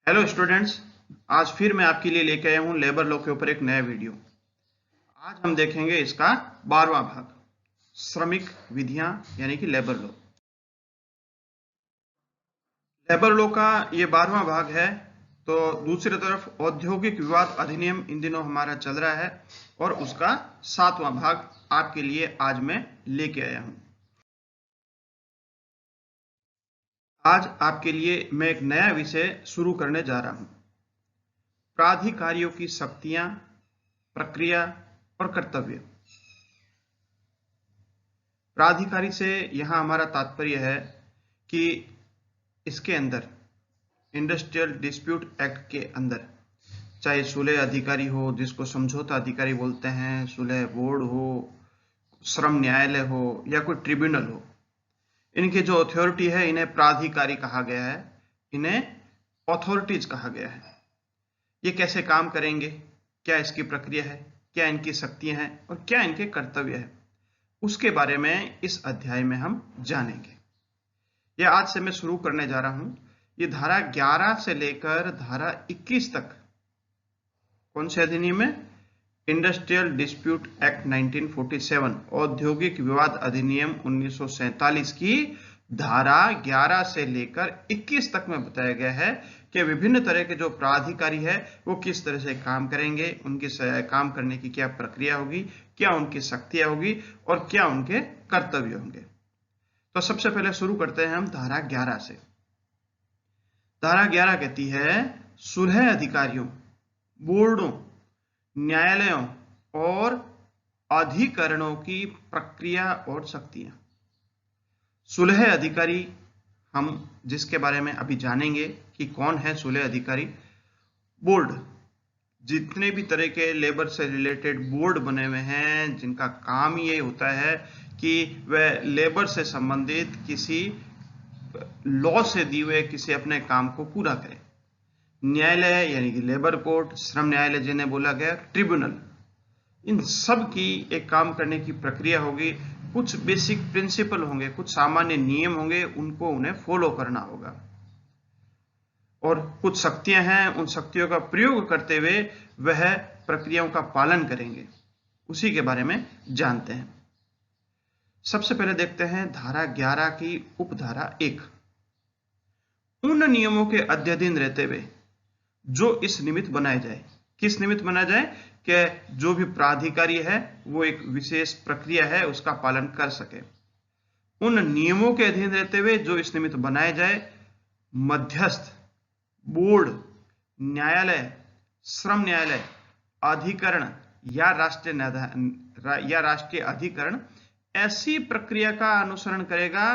Hello students. आज फिर मैं आपके लिए लेके आया हूं लेबर लॉ के ऊपर एक नया वीडियो। आज हम देखेंगे इसका 12वां भाग, श्रमिक विधियां यानी कि लेबर लॉ। लेबर लॉ का ये 12वां भाग है। तो दूसरी तरफ औद्योगिक विवाद अधिनियम इन दिनों हमारा चल रहा है और उसका 7वां भाग आपके लिए आज मैं लेके आया हूं। आज आपके लिए मैं एक नया विषय शुरू करने जा रहा हूं, प्राधिकारियों की शक्तियां, प्रक्रिया और कर्तव्य। प्राधिकारी से यहां हमारा तात्पर्य है कि इसके अंदर इंडस्ट्रियल डिस्प्यूट एक्ट के अंदर चाहे सुलह अधिकारी हो, जिसको समझौता अधिकारी बोलते हैं, सुलह बोर्ड हो, श्रम न्यायालय हो या कोई ट्रिब्यूनल हो, इनकी जो अथॉरिटी है इन्हें प्राधिकारी कहा गया है, इन्हें अथॉरिटीज कहा गया है। ये कैसे काम करेंगे, क्या इसकी प्रक्रिया है, क्या इनकी शक्तियां हैं और क्या इनके कर्तव्य है, उसके बारे में इस अध्याय में हम जानेंगे। यह आज से मैं शुरू करने जा रहा हूं। ये धारा 11 से लेकर धारा 21 तक कौन से अधिनियम है? इंडस्ट्रियल डिस्प्यूट एक्ट 1947, औद्योगिक विवाद अधिनियम 1947 की धारा 11 से लेकर 21 तक में बताया गया है कि विभिन्न तरह के जो प्राधिकारी है वो किस तरह से काम करेंगे, उनके काम करने की क्या प्रक्रिया होगी, क्या उनकी शक्तियां होगी और क्या उनके कर्तव्य होंगे। तो सबसे पहले शुरू करते हैं हम धारा 11 से। धारा 11 कहती है सुलह अधिकारियों, बोर्डों, न्यायालयों और अधिकरणों की प्रक्रिया और शक्तियां। सुलह अधिकारी, हम जिसके बारे में अभी जानेंगे कि कौन है सुलह अधिकारी। बोर्ड, जितने भी तरह के लेबर से रिलेटेड बोर्ड बने हुए हैं जिनका काम ये होता है कि वह लेबर से संबंधित किसी लॉ से दिए हुए किसी अपने काम को पूरा करें। न्यायालय यानी कि लेबर कोर्ट, श्रम न्यायालय जिन्हें बोला गया, ट्रिब्यूनल, इन सब की एक काम करने की प्रक्रिया होगी, कुछ बेसिक प्रिंसिपल होंगे, कुछ सामान्य नियम होंगे, उनको उन्हें फॉलो करना होगा और कुछ शक्तियां हैं, उन शक्तियों का प्रयोग करते हुए वह प्रक्रियाओं का पालन करेंगे। उसी के बारे में जानते हैं। सबसे पहले देखते हैं धारा 11 की उपधारा 1। उन नियमों के अध्ययन रहते हुए जो इस निमित्त बनाए जाए। किस निमित्त बनाया जाए? कि जो भी प्राधिकारी है वो एक विशेष प्रक्रिया है उसका पालन कर सके। उन नियमों के अधीन रहते हुए जो इस निमित्त बनाए जाए, मध्यस्थ, बोर्ड, न्यायालय, श्रम न्यायालय, अधिकरण या राष्ट्रीय अधिकरण ऐसी प्रक्रिया का अनुसरण करेगा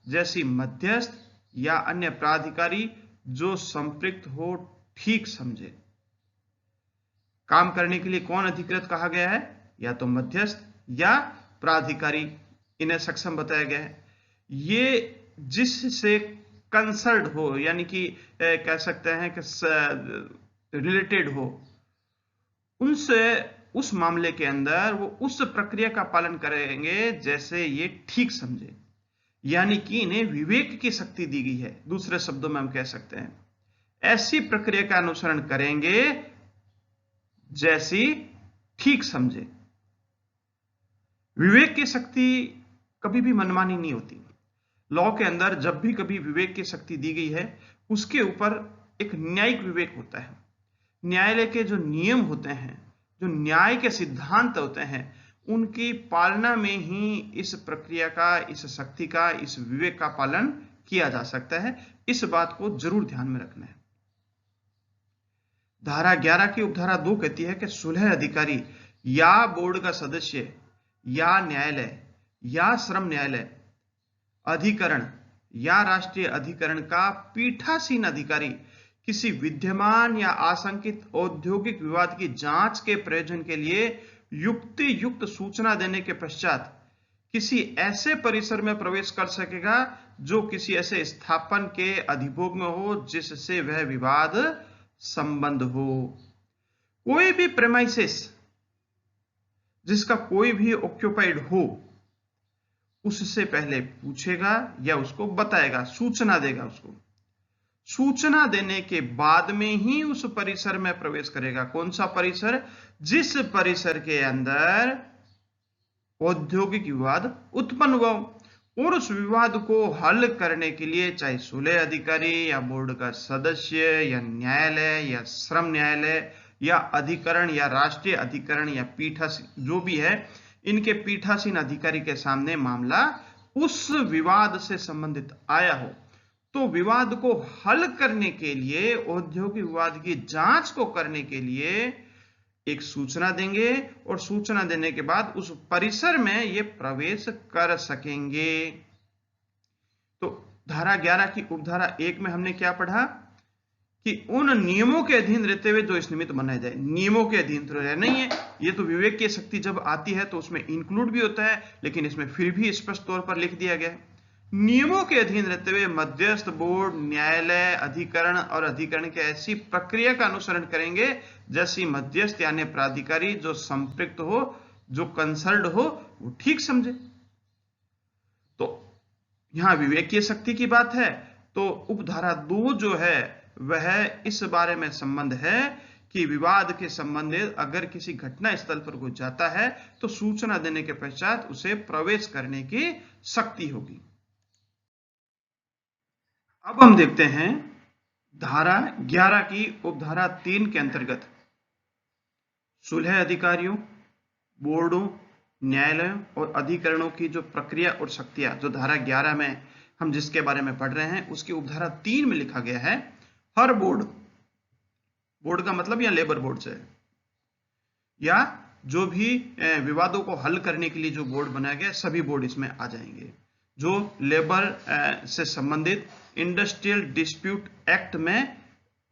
जैसी मध्यस्थ या अन्य प्राधिकारी जो संपृक्त हो ठीक समझे। काम करने के लिए कौन अधिकृत कहा गया है? या तो मध्यस्थ या प्राधिकारी, इन्हें सक्षम बताया गया है। ये जिससे कंसर्न हो यानी कि कह सकते हैं कि रिलेटेड हो, उनसे उस मामले के अंदर वो उस प्रक्रिया का पालन करेंगे जैसे ये ठीक समझे, यानी कि इन्हें विवेक की शक्ति दी गई है। दूसरे शब्दों में हम कह सकते हैं ऐसी प्रक्रिया का अनुसरण करेंगे जैसी ठीक समझे। विवेक की शक्ति कभी भी मनमानी नहीं होती। लॉ के अंदर जब भी कभी विवेक की शक्ति दी गई है उसके ऊपर एक न्यायिक विवेक होता है। न्यायालय के जो नियम होते हैं, जो न्याय के सिद्धांत होते हैं, उनकी पालना में ही इस प्रक्रिया का, इस शक्ति का, इस विवेक का पालन किया जा सकता है। इस बात को जरूर ध्यान में रखना है। धारा 11 की उपधारा 2 कहती है कि सुलह अधिकारी या बोर्ड का सदस्य या न्यायालय या श्रम न्यायालय, अधिकरण या राष्ट्रीय अधिकरण का पीठासीन अधिकारी किसी विद्यमान या आशंकित औद्योगिक विवाद की जांच के प्रयोजन के लिए युक्ति युक्त सूचना देने के पश्चात किसी ऐसे परिसर में प्रवेश कर सकेगा जो किसी ऐसे स्थापन के अधिभोग में हो जिससे वह विवाद संबंध हो। कोई भी प्रेमाइसिस जिसका कोई भी ऑक्यूपाइड हो उससे पहले पूछेगा या उसको बताएगा, सूचना देगा उसको। सूचना देने के बाद में ही उस परिसर में प्रवेश करेगा। कौन सा परिसर? जिस परिसर के अंदर औद्योगिक विवाद उत्पन्न हुआ और उस विवाद को हल करने के लिए चाहे सुलह अधिकारी या बोर्ड का सदस्य या न्यायालय या श्रम न्यायालय या अधिकरण या राष्ट्रीय अधिकरण या पीठासीन जो भी है, इनके पीठासीन अधिकारी के सामने मामला उस विवाद से संबंधित आया हो, तो विवाद को हल करने के लिए, औद्योगिक विवाद की जांच को करने के लिए एक सूचना देंगे और सूचना देने के बाद उस परिसर में ये प्रवेश कर सकेंगे। तो धारा 11 की उपधारा 1 में हमने क्या पढ़ा कि उन नियमों के अधीन रहते हुए जो इस निमित्त बनाए जाए। नियमों के अधीन तो नहीं है, ये तो विवेक की शक्ति जब आती है तो उसमें इंक्लूड भी होता है, लेकिन इसमें फिर भी स्पष्ट तौर पर लिख दिया गया है नियमों के अधीन रहते हुए मध्यस्थ, बोर्ड, न्यायालय, अधिकरण और अधिकरण के ऐसी प्रक्रिया का अनुसरण करेंगे जैसी मध्यस्थ यानी प्राधिकारी जो संपृक्त हो, जो कंसर्न्ड हो, वो ठीक समझे। तो यहां विवेकीय शक्ति की बात है। तो उपधारा 2 जो है वह इस बारे में संबंध है कि विवाद के संबंधित अगर किसी घटना स्थल पर कोई जाता है तो सूचना देने के पश्चात उसे प्रवेश करने की शक्ति होगी। अब हम देखते हैं धारा 11 की उपधारा 3 के अंतर्गत सुलह अधिकारियों, बोर्डों, न्यायालयों और अधिकरणों की जो प्रक्रिया और शक्तियां जो धारा 11 में हम जिसके बारे में पढ़ रहे हैं उसकी उपधारा 3 में लिखा गया है। हर बोर्ड, बोर्ड का मतलब या लेबर बोर्ड से, या जो भी विवादों को हल करने के लिए जो बोर्ड बनाया गया, सभी बोर्ड इसमें आ जाएंगे। जो लेबर से संबंधित इंडस्ट्रियल डिस्प्यूट एक्ट में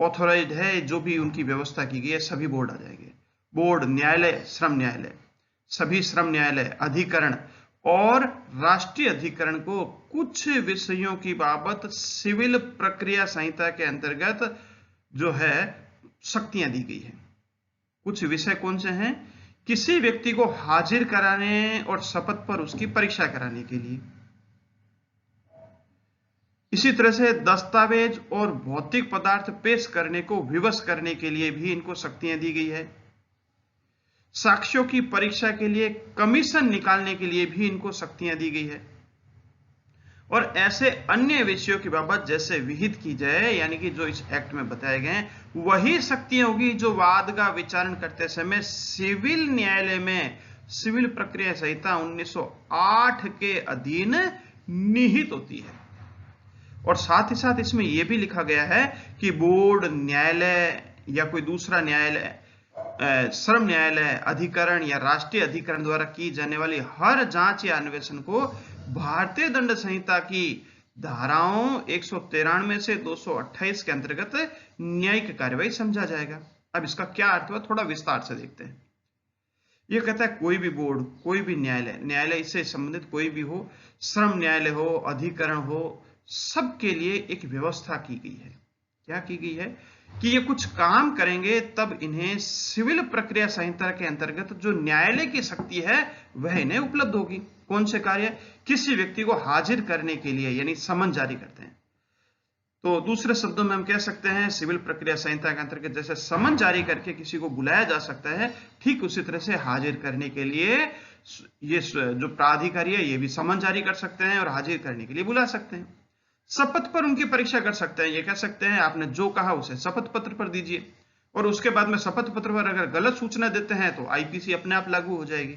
ऑथोराइज्ड है, जो भी उनकी व्यवस्था की गई है, सभी बोर्ड आ जाएंगे। बोर्ड, न्यायालय, श्रम न्यायालय, सभी श्रम न्यायालय, अधिकरण और राष्ट्रीय अधिकरण को कुछ विषयों की बाबत सिविल प्रक्रिया संहिता के अंतर्गत जो है शक्तियां दी गई है। कुछ विषय कौन से हैं? किसी व्यक्ति को हाजिर कराने और शपथ पर उसकी परीक्षा कराने के लिए, इसी तरह से दस्तावेज और भौतिक पदार्थ पेश करने को विवश करने के लिए भी इनको शक्तियां दी गई है। साक्ष्यों की परीक्षा के लिए कमीशन निकालने के लिए भी इनको शक्तियां दी गई है। और ऐसे अन्य विषयों की बाबत जैसे विहित की जाए, यानी कि जो इस एक्ट में बताए गए हैं, वही शक्तियां होगी जो वाद का विचारण करते समय सिविल न्यायालय में सिविल प्रक्रिया संहिता 1908 के अधीन निहित होती है। और साथ ही साथ इसमें यह भी लिखा गया है कि बोर्ड, न्यायालय या कोई दूसरा न्यायालय, श्रम न्यायालय, अधिकरण या राष्ट्रीय अधिकरण द्वारा की जाने वाली हर जांच या अन्वेषण को भारतीय दंड संहिता की धाराओं 193 से 228 के अंतर्गत न्यायिक कार्यवाही समझा जाएगा। अब इसका क्या अर्थ हुआ, थोड़ा विस्तार से देखते हैं। यह कहता है कोई भी बोर्ड, कोई भी न्यायालय, न्यायालय इससे संबंधित कोई भी हो, श्रम न्यायालय हो, अधिकरण हो, सबके लिए एक व्यवस्था की गई है। क्या की गई है कि ये कुछ काम करेंगे तब इन्हें सिविल प्रक्रिया संहिता के अंतर्गत जो न्यायालय की शक्ति है वह इन्हें उपलब्ध होगी। कौन से कार्य? किसी व्यक्ति को हाजिर करने के लिए, यानी समन जारी करते हैं। तो दूसरे शब्दों में हम कह सकते हैं सिविल प्रक्रिया संहिता के अंतर्गत जैसे समन जारी करके किसी को बुलाया जा सकता है, ठीक उसी तरह से हाजिर करने के लिए ये जो प्राधिकारी है ये भी समन जारी कर सकते हैं और हाजिर करने के लिए बुला सकते हैं। शपथ पर उनकी परीक्षा कर सकते हैं। ये कह सकते हैं आपने जो कहा उसे शपथ पत्र पर दीजिए, और उसके बाद में शपथ पत्र पर अगर गलत सूचना देते हैं तो आईपीसी अपने आप लागू हो जाएगी।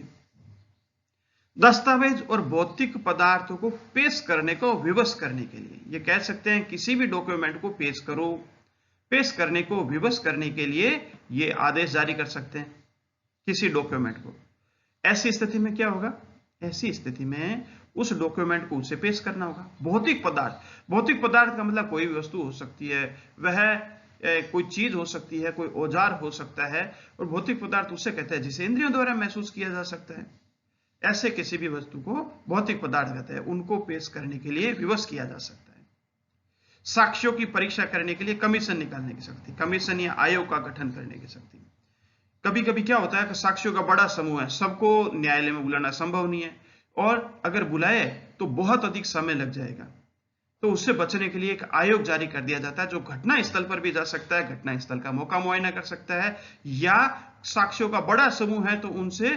दस्तावेज और भौतिक पदार्थों को पेश करने को विवश करने के लिए, ये कह सकते हैं किसी भी डॉक्यूमेंट को पेश करो, पेश करने को विवश करने के लिए ये आदेश जारी कर सकते हैं किसी डॉक्यूमेंट को। ऐसी स्थिति में क्या होगा? ऐसी स्थिति में उस डॉक्यूमेंट को उसे पेश करना होगा। भौतिक पदार्थ, भौतिक पदार्थ का मतलब कोई भी वस्तु हो सकती है, वह कोई चीज हो सकती है, कोई औजार हो सकता है, और भौतिक पदार्थ उसे कहते हैं जिसे इंद्रियों द्वारा महसूस किया जा सकता है। ऐसे किसी भी वस्तु को भौतिक पदार्थ कहते हैं, उनको पेश करने के लिए विवश किया जा सकता है। साक्ष्यों की परीक्षा करने के लिए कमीशन निकालने की शक्ति, कमीशन या आयोग का गठन करने की शक्ति। कभी कभी क्या होता है कि साक्ष्यों का बड़ा समूह है, सबको न्यायालय में बुलाना संभव नहीं है, और अगर बुलाए तो बहुत अधिक समय लग जाएगा। तो उससे बचने के लिए एक आयोग जारी कर दिया जाता है जो घटना स्थल पर भी जा सकता है, घटना स्थल का मौका मुआयना कर सकता है, या साक्ष्यों का बड़ा समूह है तो उनसे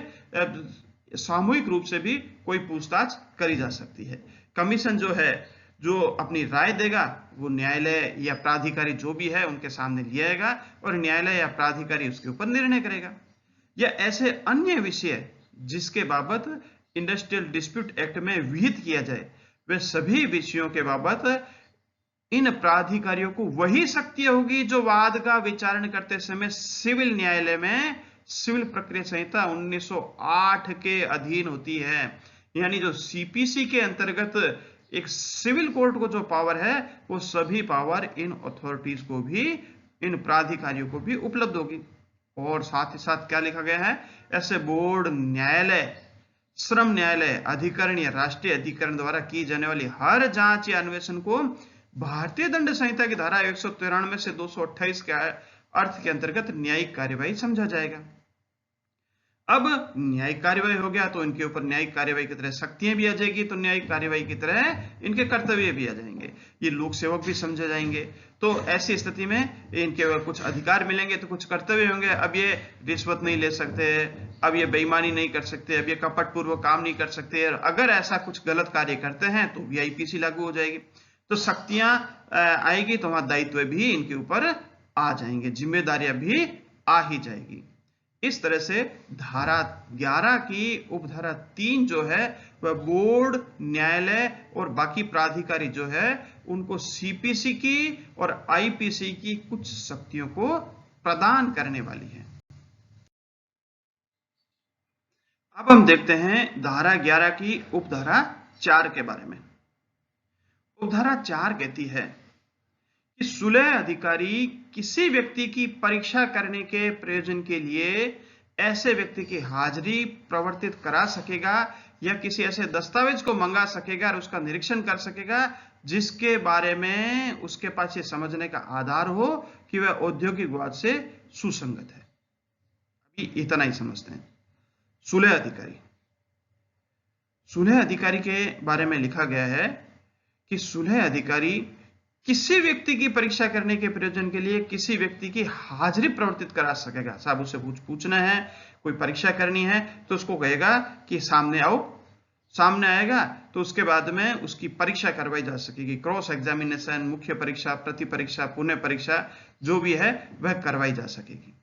सामूहिक रूप से भी कोई पूछताछ करी जा सकती है। कमीशन जो है, जो अपनी राय देगा, वो न्यायालय या प्राधिकारी जो भी है उनके सामने लिया जाएगा और न्यायालय या प्राधिकारी उसके ऊपर निर्णय करेगा। या ऐसे अन्य विषय जिसके बाबत इंडस्ट्रियल डिस्प्यूट एक्ट में विहित किया जाए, वे सभी विषयों के बाबत इन प्राधिकारियों को वही शक्तियां होगी जो वाद का विचारण करते समय सिविल न्यायालय में सिविल प्रक्रिया संहिता 1908 के अधीन होती है। यानी जो सीपीसी के अंतर्गत एक सिविल कोर्ट को जो पावर है, वो सभी पावर इन अथॉरिटीज को भी, इन प्राधिकारियों को भी उपलब्ध होगी। और साथ ही साथ क्या लिखा गया है, ऐसे बोर्ड, न्यायालय, श्रम न्यायालय, अधिकरण या राष्ट्रीय अधिकरण द्वारा की जाने वाली हर जांच या अन्वेषण को भारतीय दंड संहिता की धारा 193 से 228 के अर्थ के अंतर्गत न्यायिक कार्यवाही समझा जाएगा। अब न्यायिक कार्यवाही हो गया तो इनके ऊपर न्यायिक कार्यवाही की तरह शक्तियां भी आ जाएगी, तो न्यायिक कार्यवाही की तरह इनके कर्तव्य भी आ जाएंगे, ये लोक सेवक भी समझे जाएंगे। तो ऐसी स्थिति में इनके कुछ अधिकार मिलेंगे तो कुछ कर्तव्य होंगे। अब ये रिश्वत नहीं ले सकते, अब ये बेईमानी नहीं कर सकते, अब ये कपट पूर्वक काम नहीं कर सकते, और अगर ऐसा कुछ गलत कार्य करते हैं तो वीआईपीसी लागू हो जाएगी। तो शक्तियां आएगी तो वहां दायित्व भी इनके ऊपर आ जाएंगे, जिम्मेदारियां भी आ ही जाएगी। इस तरह से धारा 11 की उपधारा 3 जो है वह बोर्ड, न्यायालय और बाकी प्राधिकारी जो है उनको सीपीसी की और आईपीसी की कुछ शक्तियों को प्रदान करने वाली है। अब हम देखते हैं धारा 11 की उपधारा 4 के बारे में। उपधारा 4 कहती है कि सुलह अधिकारी किसी व्यक्ति की परीक्षा करने के प्रयोजन के लिए ऐसे व्यक्ति की हाजिरी प्रवर्तित करा सकेगा या किसी ऐसे दस्तावेज को मंगा सकेगा और उसका निरीक्षण कर सकेगा जिसके बारे में उसके पास ये समझने का आधार हो कि वह औद्योगिक वाद से सुसंगत है। अभी इतना ही समझते हैं। सुलह अधिकारी, सुलह अधिकारी के बारे में लिखा गया है कि सुलह अधिकारी किसी व्यक्ति की परीक्षा करने के प्रयोजन के लिए किसी व्यक्ति की हाजिरी प्रवर्तित करा सकेगा। साहब उससे पूछना है, कोई परीक्षा करनी है तो उसको कहेगा कि सामने आओ, सामने आएगा तो उसके बाद में उसकी परीक्षा करवाई जा सकेगी। क्रॉस एग्जामिनेशन, मुख्य परीक्षा, प्रति परीक्षा, पुनः परीक्षा जो भी है वह करवाई जा सकेगी।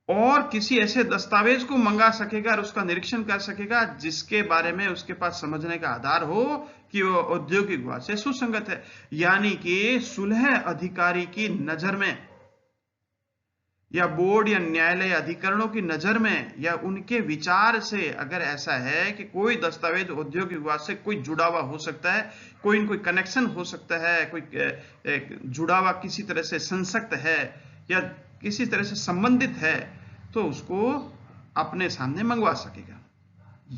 और किसी ऐसे दस्तावेज को मंगा सकेगा और उसका निरीक्षण कर सकेगा जिसके बारे में उसके पास समझने का आधार हो कि वो औद्योगिक वाद से सुसंगत है। यानी कि सुलह अधिकारी की नजर में या बोर्ड या न्यायालय अधिकरणों की नजर में या उनके विचार से अगर ऐसा है कि कोई दस्तावेज औद्योगिक वाद से कोई जुड़ा हुआ हो सकता है, कोई न कोई कनेक्शन हो सकता है, कोई जुड़ा हुआ किसी तरह से संसक्त है या किसी तरह से संबंधित है, तो उसको अपने सामने मंगवा सकेगा।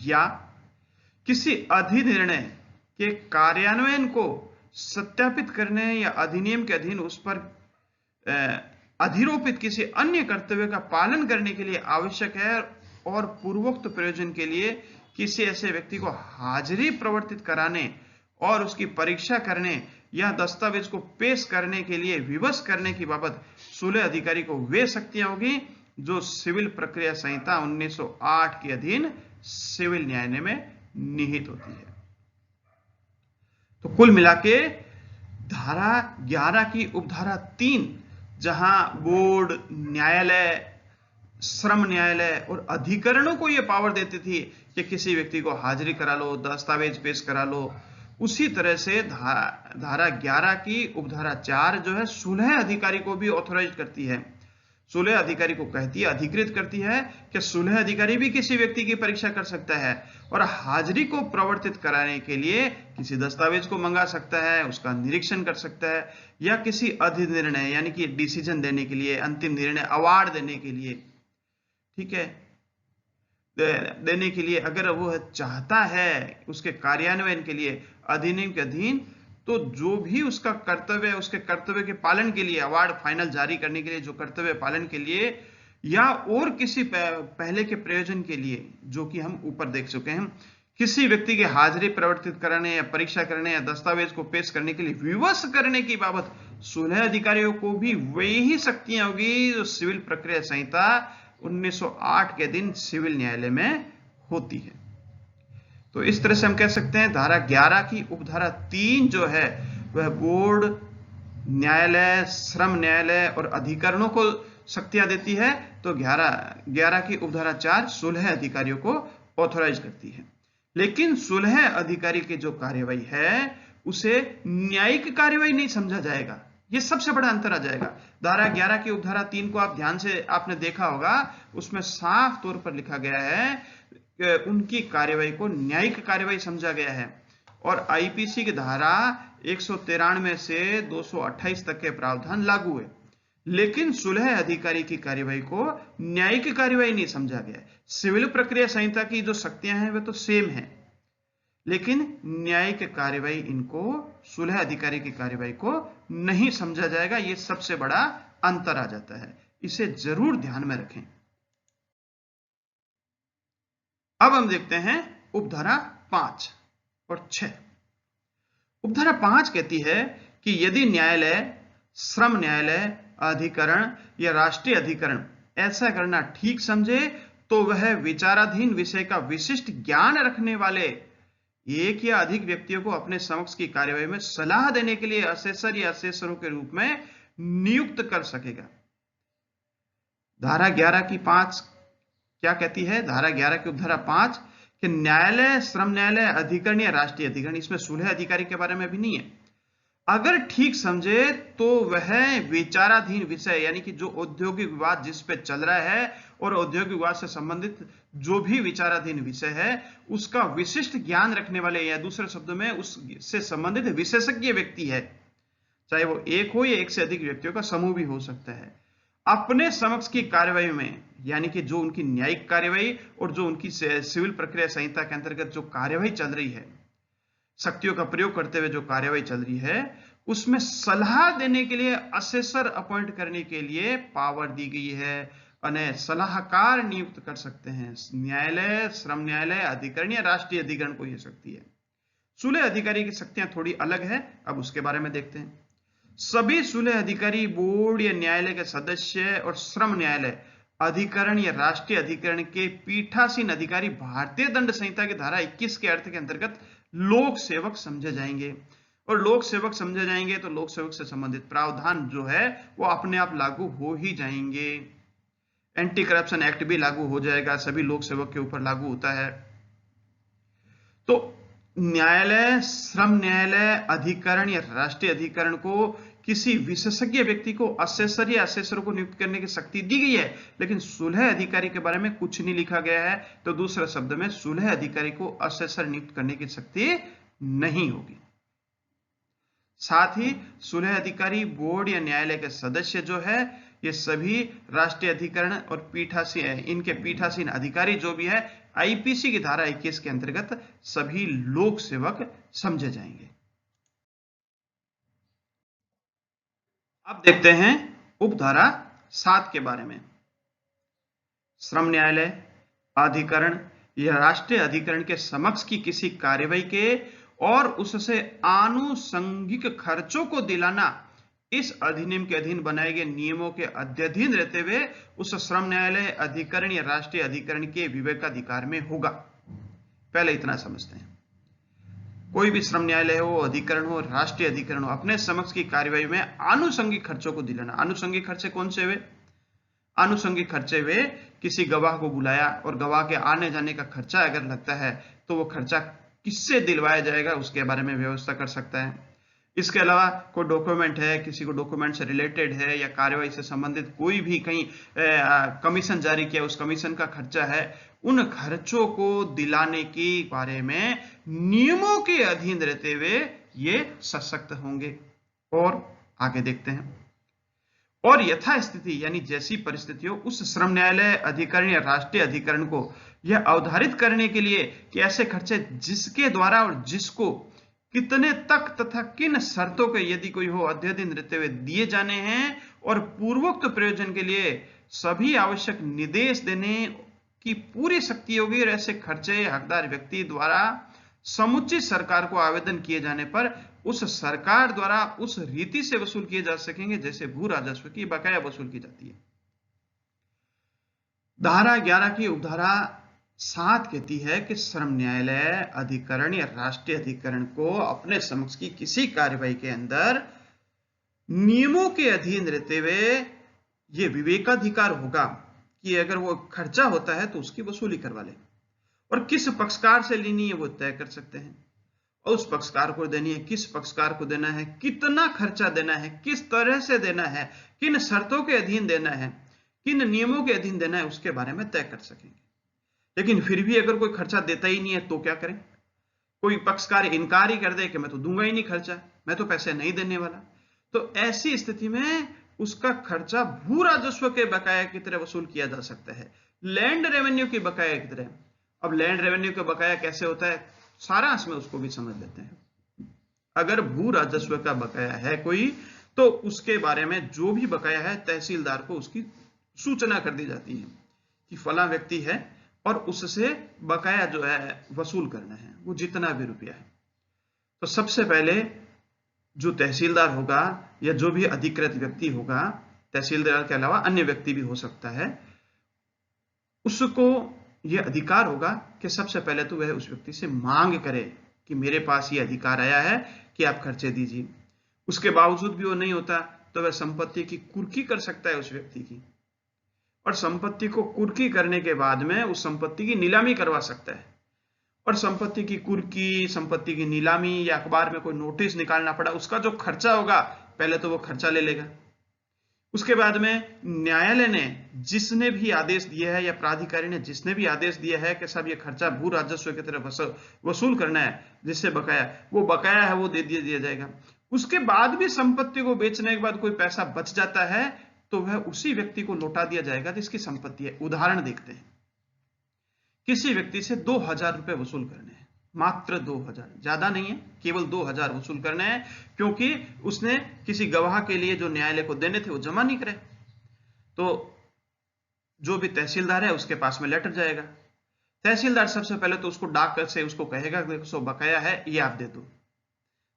या किसी अधिनिर्णय के कार्यान्वयन को सत्यापित करने या अधिनियम के अधीन उस पर अधिरोपित किसी अन्य कर्तव्य का पालन करने के लिए आवश्यक है और पूर्वोक्त प्रयोजन के लिए किसी ऐसे व्यक्ति को हाजिरी प्रवर्तित कराने और उसकी परीक्षा करने या दस्तावेज को पेश करने के लिए विवश करने की बाबत सुलह अधिकारी को वे शक्तियां होगी जो सिविल प्रक्रिया संहिता 1908 के अधीन सिविल न्यायालय में निहित होती है। तो कुल मिलाके धारा 11 की उपधारा 3 जहां बोर्ड, न्यायालय, श्रम न्यायालय और अधिकरणों को यह पावर देती थी कि किसी व्यक्ति को हाजिरी करा लो, दस्तावेज पेश करा लो, उसी तरह से धारा 11 की उपधारा 4 जो है सुलह अधिकारी को भी ऑथोराइज करती है। सुलह अधिकारी को कहती है, अधिकृत करती है कि सुलह अधिकारी भी किसी व्यक्ति की परीक्षा कर सकता है और हाजिरी को प्रवर्तित कराने के लिए किसी दस्तावेज को मंगा सकता है, उसका निरीक्षण कर सकता है या किसी अधिनिर्णय यानी कि डिसीजन देने के लिए, अंतिम निर्णय, अवार्ड देने के लिए, ठीक है, देने के लिए अगर वो चाहता है उसके कार्यान्वयन के लिए अधिनियम के अधीन, तो जो भी उसका कर्तव्य है उसके कर्तव्य के पालन के लिए, अवार्ड फाइनल जारी करने के लिए जो कर्तव्य पालन के लिए या और किसी पहले के प्रयोजन के लिए, जो कि हम ऊपर देख चुके हैं किसी व्यक्ति की हाजिरी परिवर्तित करने या परीक्षा करने या दस्तावेज को पेश करने के लिए विवश करने की बाबत सुलह अधिकारियों को भी वही शक्तियां होगी जो सिविल प्रक्रिया संहिता 1908 के दिन सिविल न्यायालय में होती है। तो इस तरह से हम कह सकते हैं धारा 11 की उपधारा 3 जो है वह बोर्ड, न्यायालय, श्रम न्यायालय और अधिकरणों को शक्तियां देती है, तो 11 की उपधारा 4 सुलह अधिकारियों को ऑथोराइज करती है। लेकिन सुलह अधिकारी की जो कार्यवाही है उसे न्यायिक कार्यवाही नहीं समझा जाएगा। यह सबसे बड़ा अंतर आ जाएगा। धारा 11 की उपधारा 3 को आप ध्यान से आपने देखा होगा, उसमें साफ तौर पर लिखा गया है उनकी कार्यवाही को न्यायिक कार्यवाही समझा गया है और आईपीसी की धारा 193 से 228 तक के प्रावधान लागू है। लेकिन सुलह अधिकारी की कार्यवाही को न्यायिक कार्यवाही नहीं समझा गया। सिविल प्रक्रिया संहिता की जो शक्तियां हैं वे तो सेम है, लेकिन न्यायिक कार्यवाही इनको सुलह अधिकारी की कार्यवाही को नहीं समझा जाएगा। यह सबसे बड़ा अंतर आ जाता है, इसे जरूर ध्यान में रखें। अब हम देखते हैं उपधारा 5 और 6। उपधारा 5 कहती है कि यदि न्यायालय, श्रम न्यायालय, अधिकरण या राष्ट्रीय अधिकरण ऐसा करना ठीक समझे तो वह विचाराधीन विषय का विशिष्ट ज्ञान रखने वाले एक या अधिक व्यक्तियों को अपने समक्ष की कार्यवाही में सलाह देने के लिए असेसर या असेसरों के रूप में नियुक्त कर सकेगा। धारा 11 की 5 क्या कहती है? धारा 11 की उपधारा 5 कि न्यायालय, श्रम न्यायालय, अधिकरण या राष्ट्रीय अधिकरण, इसमें सुलह अधिकारी के बारे में भी नहीं है, अगर ठीक समझे तो वह विचाराधीन विषय यानी कि जो औद्योगिक विवाद जिस पे चल रहा है और औद्योगिक विवाद से संबंधित जो भी विचाराधीन विषय है उसका विशिष्ट ज्ञान रखने वाले या दूसरे शब्दों में उससे संबंधित विशेषज्ञ व्यक्ति है, चाहे वो एक हो या एक से अधिक व्यक्तियों का समूह भी हो सकता है, अपने समक्ष की कार्यवाही में यानी कि जो उनकी न्यायिक कार्यवाही और जो उनकी सिविल प्रक्रिया संहिता के अंतर्गत जो कार्यवाही चल रही है, शक्तियों का प्रयोग करते हुए जो कार्यवाही चल रही है, उसमें सलाह देने के लिए असेसर अपॉइंट करने के लिए पावर दी गई है। उन्हें सलाहकार नियुक्त कर सकते हैं न्यायालय, श्रम न्यायालय, अधिकरण या राष्ट्रीय अधिकरण को यह शक्ति है। सुलह अधिकारी की शक्तियां थोड़ी अलग है, अब उसके बारे में देखते हैं। सभी सुलह अधिकारी बोर्ड या न्यायालय के सदस्य और श्रम न्यायालय, अधिकरण या राष्ट्रीय अधिकरण के पीठासीन अधिकारी भारतीय दंड संहिता की धारा 21 के अर्थ के अंतर्गत लोक सेवक समझे जाएंगे। और लोक सेवक समझे जाएंगे तो लोक सेवक से संबंधित प्रावधान जो है वो अपने आप लागू हो ही जाएंगे। एंटी करप्शन एक्ट भी लागू हो जाएगा, सभी लोक सेवक के ऊपर लागू होता है। तो न्यायालय, श्रम न्यायालय, अधिकरण या राष्ट्रीय अधिकरण को किसी विशेषज्ञ व्यक्ति को असेसर या असेसरों को नियुक्त करने की शक्ति दी गई है, लेकिन सुलह अधिकारी के बारे में कुछ नहीं लिखा गया है। तो दूसरे शब्द में सुलह अधिकारी को असेसर नियुक्त करने की शक्ति नहीं होगी। साथ ही सुलह अधिकारी बोर्ड या न्यायालय के सदस्य जो है ये सभी राष्ट्रीय अधिकरण और पीठासीन, इनके पीठासीन अधिकारी जो भी है आईपीसी की धारा 21 के अंतर्गत सभी लोक सेवक समझे जाएंगे। अब देखते हैं उपधारा 7 के बारे में। श्रम न्यायालय, अधिकरण या राष्ट्रीय अधिकरण के समक्ष की किसी कार्यवाही के और उससे आनुषंगिक खर्चों को दिलाना इस अधिनियम के अधीन बनाए गए नियमों के अध्ययन रहते हुए उस श्रम न्यायालय, अधिकरण या राष्ट्रीय अधिकरण के विवेकाधिकार में होगा। पहले इतना समझते हैं, कोई भी श्रम न्यायालय हो, अधिकरण हो, राष्ट्रीय अधिकरण हो, अपने समक्ष की कार्यवाही में आनुषंगिक खर्चों को दिलाना। आनुषंगिक खर्चे कौन से हुए? आनुषंगिक खर्चे वे किसी गवाह को बुलाया और गवाह के आने जाने का खर्चा अगर लगता है तो वो खर्चा किससे दिलवाया जाएगा उसके बारे में व्यवस्था कर सकता है। इसके अलावा कोई डॉक्यूमेंट है, किसी को डॉक्यूमेंट से रिलेटेड है या कार्यवाही से संबंधित कोई भी कहीं कमीशन जारी किया, उस कमीशन का खर्चा है, उन खर्चों को दिलाने के बारे में नियमों के अधीन रहते हुए ये सशक्त होंगे। और आगे देखते हैं, और यथास्थिति यानी जैसी परिस्थिति हो उस श्रम न्यायालय, अधिकरण या राष्ट्रीय अधिकरण को यह अवधारित करने के लिए कि ऐसे खर्चे जिसके द्वारा और जिसको कितने तक तथा किन शर्तों के यदि कोई हो अध्ययन रहते हुए दिए जाने हैं और पूर्वोक्त प्रयोजन के लिए सभी आवश्यक निर्देश देने की पूरी शक्ति होगी और ऐसे खर्चे हकदार व्यक्ति द्वारा समुचित सरकार को आवेदन किए जाने पर उस सरकार द्वारा उस रीति से वसूल किए जा सकेंगे जैसे भू राजस्व की बकाया वसूल की जाती है। धारा 11 की उपधारा 7 कहती है कि श्रम न्यायालय अधिकरण या राष्ट्रीय अधिकरण को अपने समक्ष की किसी कार्रवाई के अंदर नियमों के अधीन रहते हुए यह विवेकाधिकार होगा कि अगर वो खर्चा होता है तो उसकी वसूली करवा ले और किस पक्षकार से लेनी है वो तय कर सकते हैं और उस पक्षकार को देनी है, किस पक्षकार को देना है, कितना खर्चा देना है, किस तरह से देना है, किन शर्तों के अधीन देना है, किन नियमों के अधीन देना है, उसके बारे में तय कर सकेंगे। लेकिन फिर भी अगर कोई खर्चा देता ही नहीं है तो क्या करें? कोई पक्षकार इनकार ही कर दे कि मैं तो दूंगा ही नहीं खर्चा, मैं तो पैसे नहीं देने वाला, तो ऐसी स्थिति में उसका खर्चा भू राजस्व के बकाया की तरह वसूल किया जा सकता है, लैंड रेवेन्यू की बकाया की तरह। अब लैंड रेवेन्यू का बकाया कैसे होता है, सारांश में उसको भी समझ लेते हैं। अगर भू राजस्व का बकाया है कोई, तो उसके बारे में जो भी बकाया है तहसीलदार को उसकी सूचना कर दी जाती है कि फला व्यक्ति है और उससे बकाया जो है वसूल करना है, वो जितना भी रुपया है। तो सबसे पहले जो तहसीलदार होगा या जो भी अधिकृत व्यक्ति होगा, तहसीलदार के अलावा अन्य व्यक्ति भी हो सकता है, उसको यह अधिकार होगा कि सबसे पहले तो वह उस व्यक्ति से मांग करे कि मेरे पास यह अधिकार आया है कि आप खर्चे दीजिए। उसके बावजूद भी वो नहीं होता तो वह संपत्ति की कुर्की कर सकता है उस व्यक्ति की, और संपत्ति को कुर्की करने के बाद में उस संपत्ति की नीलामी करवा सकता है। और संपत्ति की कुर्की, संपत्ति की नीलामी या अखबार में कोई नोटिस निकालना पड़ा, उसका जो खर्चा होगा पहले तो वो खर्चा ले लेगा। उसके बाद में न्यायालय ने जिसने भी आदेश दिया है या प्राधिकारी ने जिसने भी आदेश दिया है कि साहब ये खर्चा भू राजस्व की तरफ वसूल करना है, जिससे बकाया, वो बकाया है वो दे दिया जाएगा। उसके बाद भी संपत्ति को बेचने के बाद कोई पैसा बच जाता है तो वह उसी व्यक्ति को लौटा दिया जाएगा जिसकी संपत्ति है। उदाहरण देखते हैं, किसी व्यक्ति से 2000 रुपए वसूल करने हैं, मात्र 2000, ज्यादा नहीं है, केवल 2000 वसूल करने हैं, क्योंकि उसने किसी गवाह के लिए जो न्यायालय को देने थे वो जमा नहीं करे। तो जो भी तहसीलदार है उसके पास में लेटर जाएगा। तहसीलदार सबसे पहले तो उसको डाक से उसको कहेगा देखो बकाया है ये आप दे दो,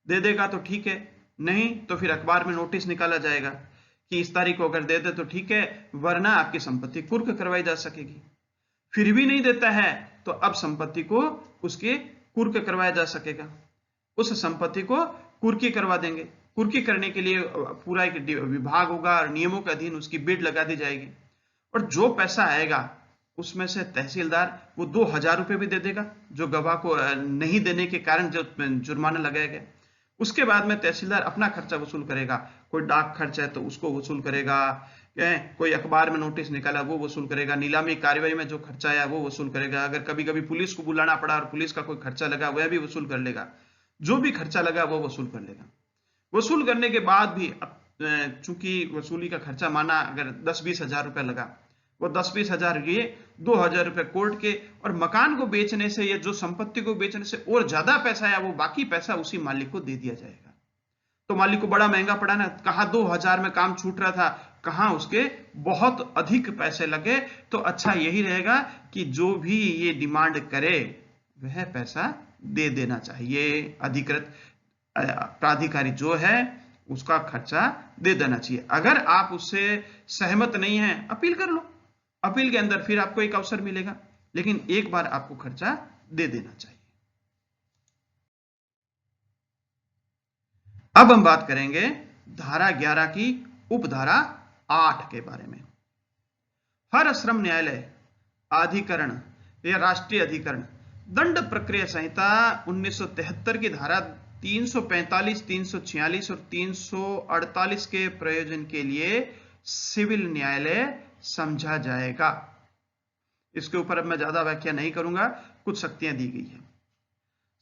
दे देगा तो ठीक है, नहीं तो फिर अखबार में नोटिस निकाला जाएगा कि इस तारीख को अगर दे दे तो ठीक है, वरना आपकी संपत्ति कुर्क करवाई जा सकेगी। फिर भी नहीं देता है तो अब संपत्ति को उसके कुर्क करवाया जा सकेगा, उस संपत्ति को कुर्की करवा देंगे। कुर्की करने के लिए पूरा एक विभाग होगा और नियमों के अधीन उसकी बिड लगा दी जाएगी, और जो पैसा आएगा उसमें से तहसीलदार वो 2000 रुपए भी दे देगा जो गवाह को नहीं देने के कारण जो जुर्माना लगाया गया। उसके बाद में तहसीलदार अपना खर्चा वसूल करेगा, कोई डाक खर्च है तो उसको वसूल करेगा, कोई अखबार में नोटिस निकाला वो वसूल करेगा, नीलामी कार्रवाई में जो खर्चा आया वो वसूल करेगा, अगर कभी कभी पुलिस को बुलाना पड़ा और पुलिस का कोई खर्चा लगा वह भी वसूल कर लेगा, जो भी खर्चा लगा वो वसूल कर लेगा। वसूल करने के बाद भी चूंकि वसूली का खर्चा माना अगर 10-20 हजार रुपए लगा, वो 10-20 हजार ये 2000 रुपए कोर्ट के, और मकान को बेचने से या जो संपत्ति को बेचने से और ज्यादा पैसा आया वो बाकी पैसा उसी मालिक को दे दिया जाएगा। तो मालिक को बड़ा महंगा पड़ा ना, कहां 2000 में काम छूट रहा था, कहां उसके बहुत अधिक पैसे लगे। तो अच्छा यही रहेगा कि जो भी ये डिमांड करे वह पैसा दे देना चाहिए, अधिकृत प्राधिकारी जो है उसका खर्चा दे देना चाहिए। अगर आप उससे सहमत नहीं है अपील कर लो, अपील के अंदर फिर आपको एक अवसर मिलेगा, लेकिन एक बार आपको खर्चा दे देना चाहिए। अब हम बात करेंगे धारा 11 की उपधारा 8 के बारे में। हर श्रम न्यायालय, अधिकरण या राष्ट्रीय अधिकरण दंड प्रक्रिया संहिता 1973 की धारा 345, 346 और 348 के प्रयोजन के लिए सिविल न्यायालय समझा जाएगा। इसके ऊपर अब मैं ज्यादा व्याख्या नहीं करूंगा, कुछ शक्तियां दी गई है।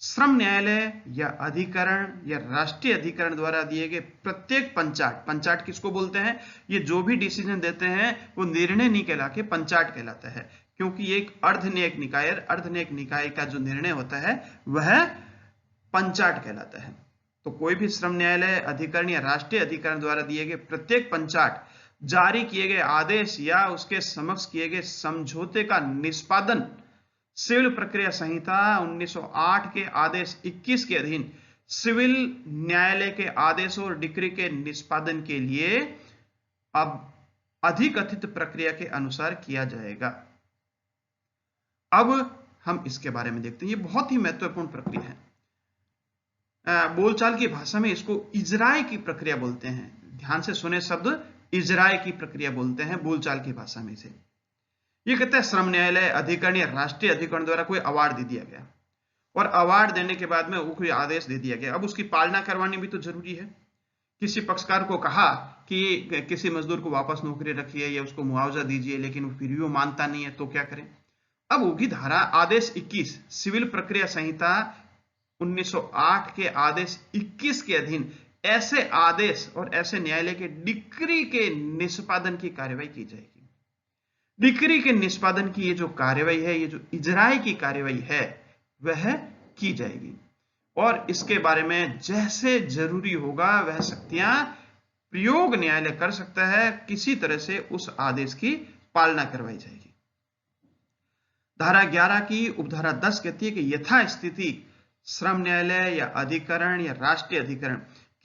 श्रम न्यायालय या अधिकरण या राष्ट्रीय अधिकरण द्वारा दिए गए प्रत्येक पंचाट, पंचाट किसको बोलते हैं, ये जो भी डिसीजन देते हैं वो निर्णय नहीं कहला के पंचाट कहलाता है, क्योंकि ये एक अर्धन्यायिक निकाय है, अर्धन्यायिक निकाय का जो निर्णय होता है वह पंचाट कहलाता है। तो कोई भी श्रम न्यायालय, अधिकरण या राष्ट्रीय अधिकरण द्वारा दिए गए प्रत्येक पंचाट जारी किए गए आदेश या उसके समक्ष किए गए समझौते का निष्पादन सिविल प्रक्रिया संहिता 1908 के आदेश 21 के अधीन सिविल न्यायालय के आदेशों और डिक्री के निष्पादन के लिए अब अधिकथित प्रक्रिया के अनुसार किया जाएगा। अब हम इसके बारे में देखते हैं। ये बहुत ही महत्वपूर्ण प्रक्रिया है। बोलचाल की भाषा में इसको इजराय की प्रक्रिया बोलते हैं। ध्यान से सुने शब्द, इजराय की प्रक्रिया बोलते हैं बोलचाल की भाषा में से। ये कहता है श्रम न्यायालय, अधिकरण या राष्ट्रीय अधिकरण द्वारा कोई अवार्ड दे दिया गया और अवार्ड देने के बाद में वो कोई आदेश दे दिया गया। अब उसकी पालना करवानी भी तो जरूरी है। किसी पक्षकार को कहा कि किसी मजदूर को वापस नौकरी रखिए या उसको मुआवजा दीजिए, लेकिन फिर भी वो मानता नहीं है, तो क्या करें? अब होगी धारा आदेश 21 सिविल प्रक्रिया संहिता 1908 के आदेश 21 के अधीन ऐसे आदेश और ऐसे न्यायालय के डिक्री के निष्पादन की कार्यवाही की जाएगी। डिक्री के निष्पादन की ये जो कार्यवाही है, ये जो इजराय की कार्यवाही है, वह की जाएगी और इसके बारे में जैसे जरूरी होगा वह शक्तियां प्रयोग न्यायालय कर सकता है। किसी तरह से उस आदेश की पालना करवाई जाएगी। धारा 11 की उपधारा 10 कहती है कि यथास्थिति श्रम न्यायालय या अधिकरण या राष्ट्रीय अधिकरण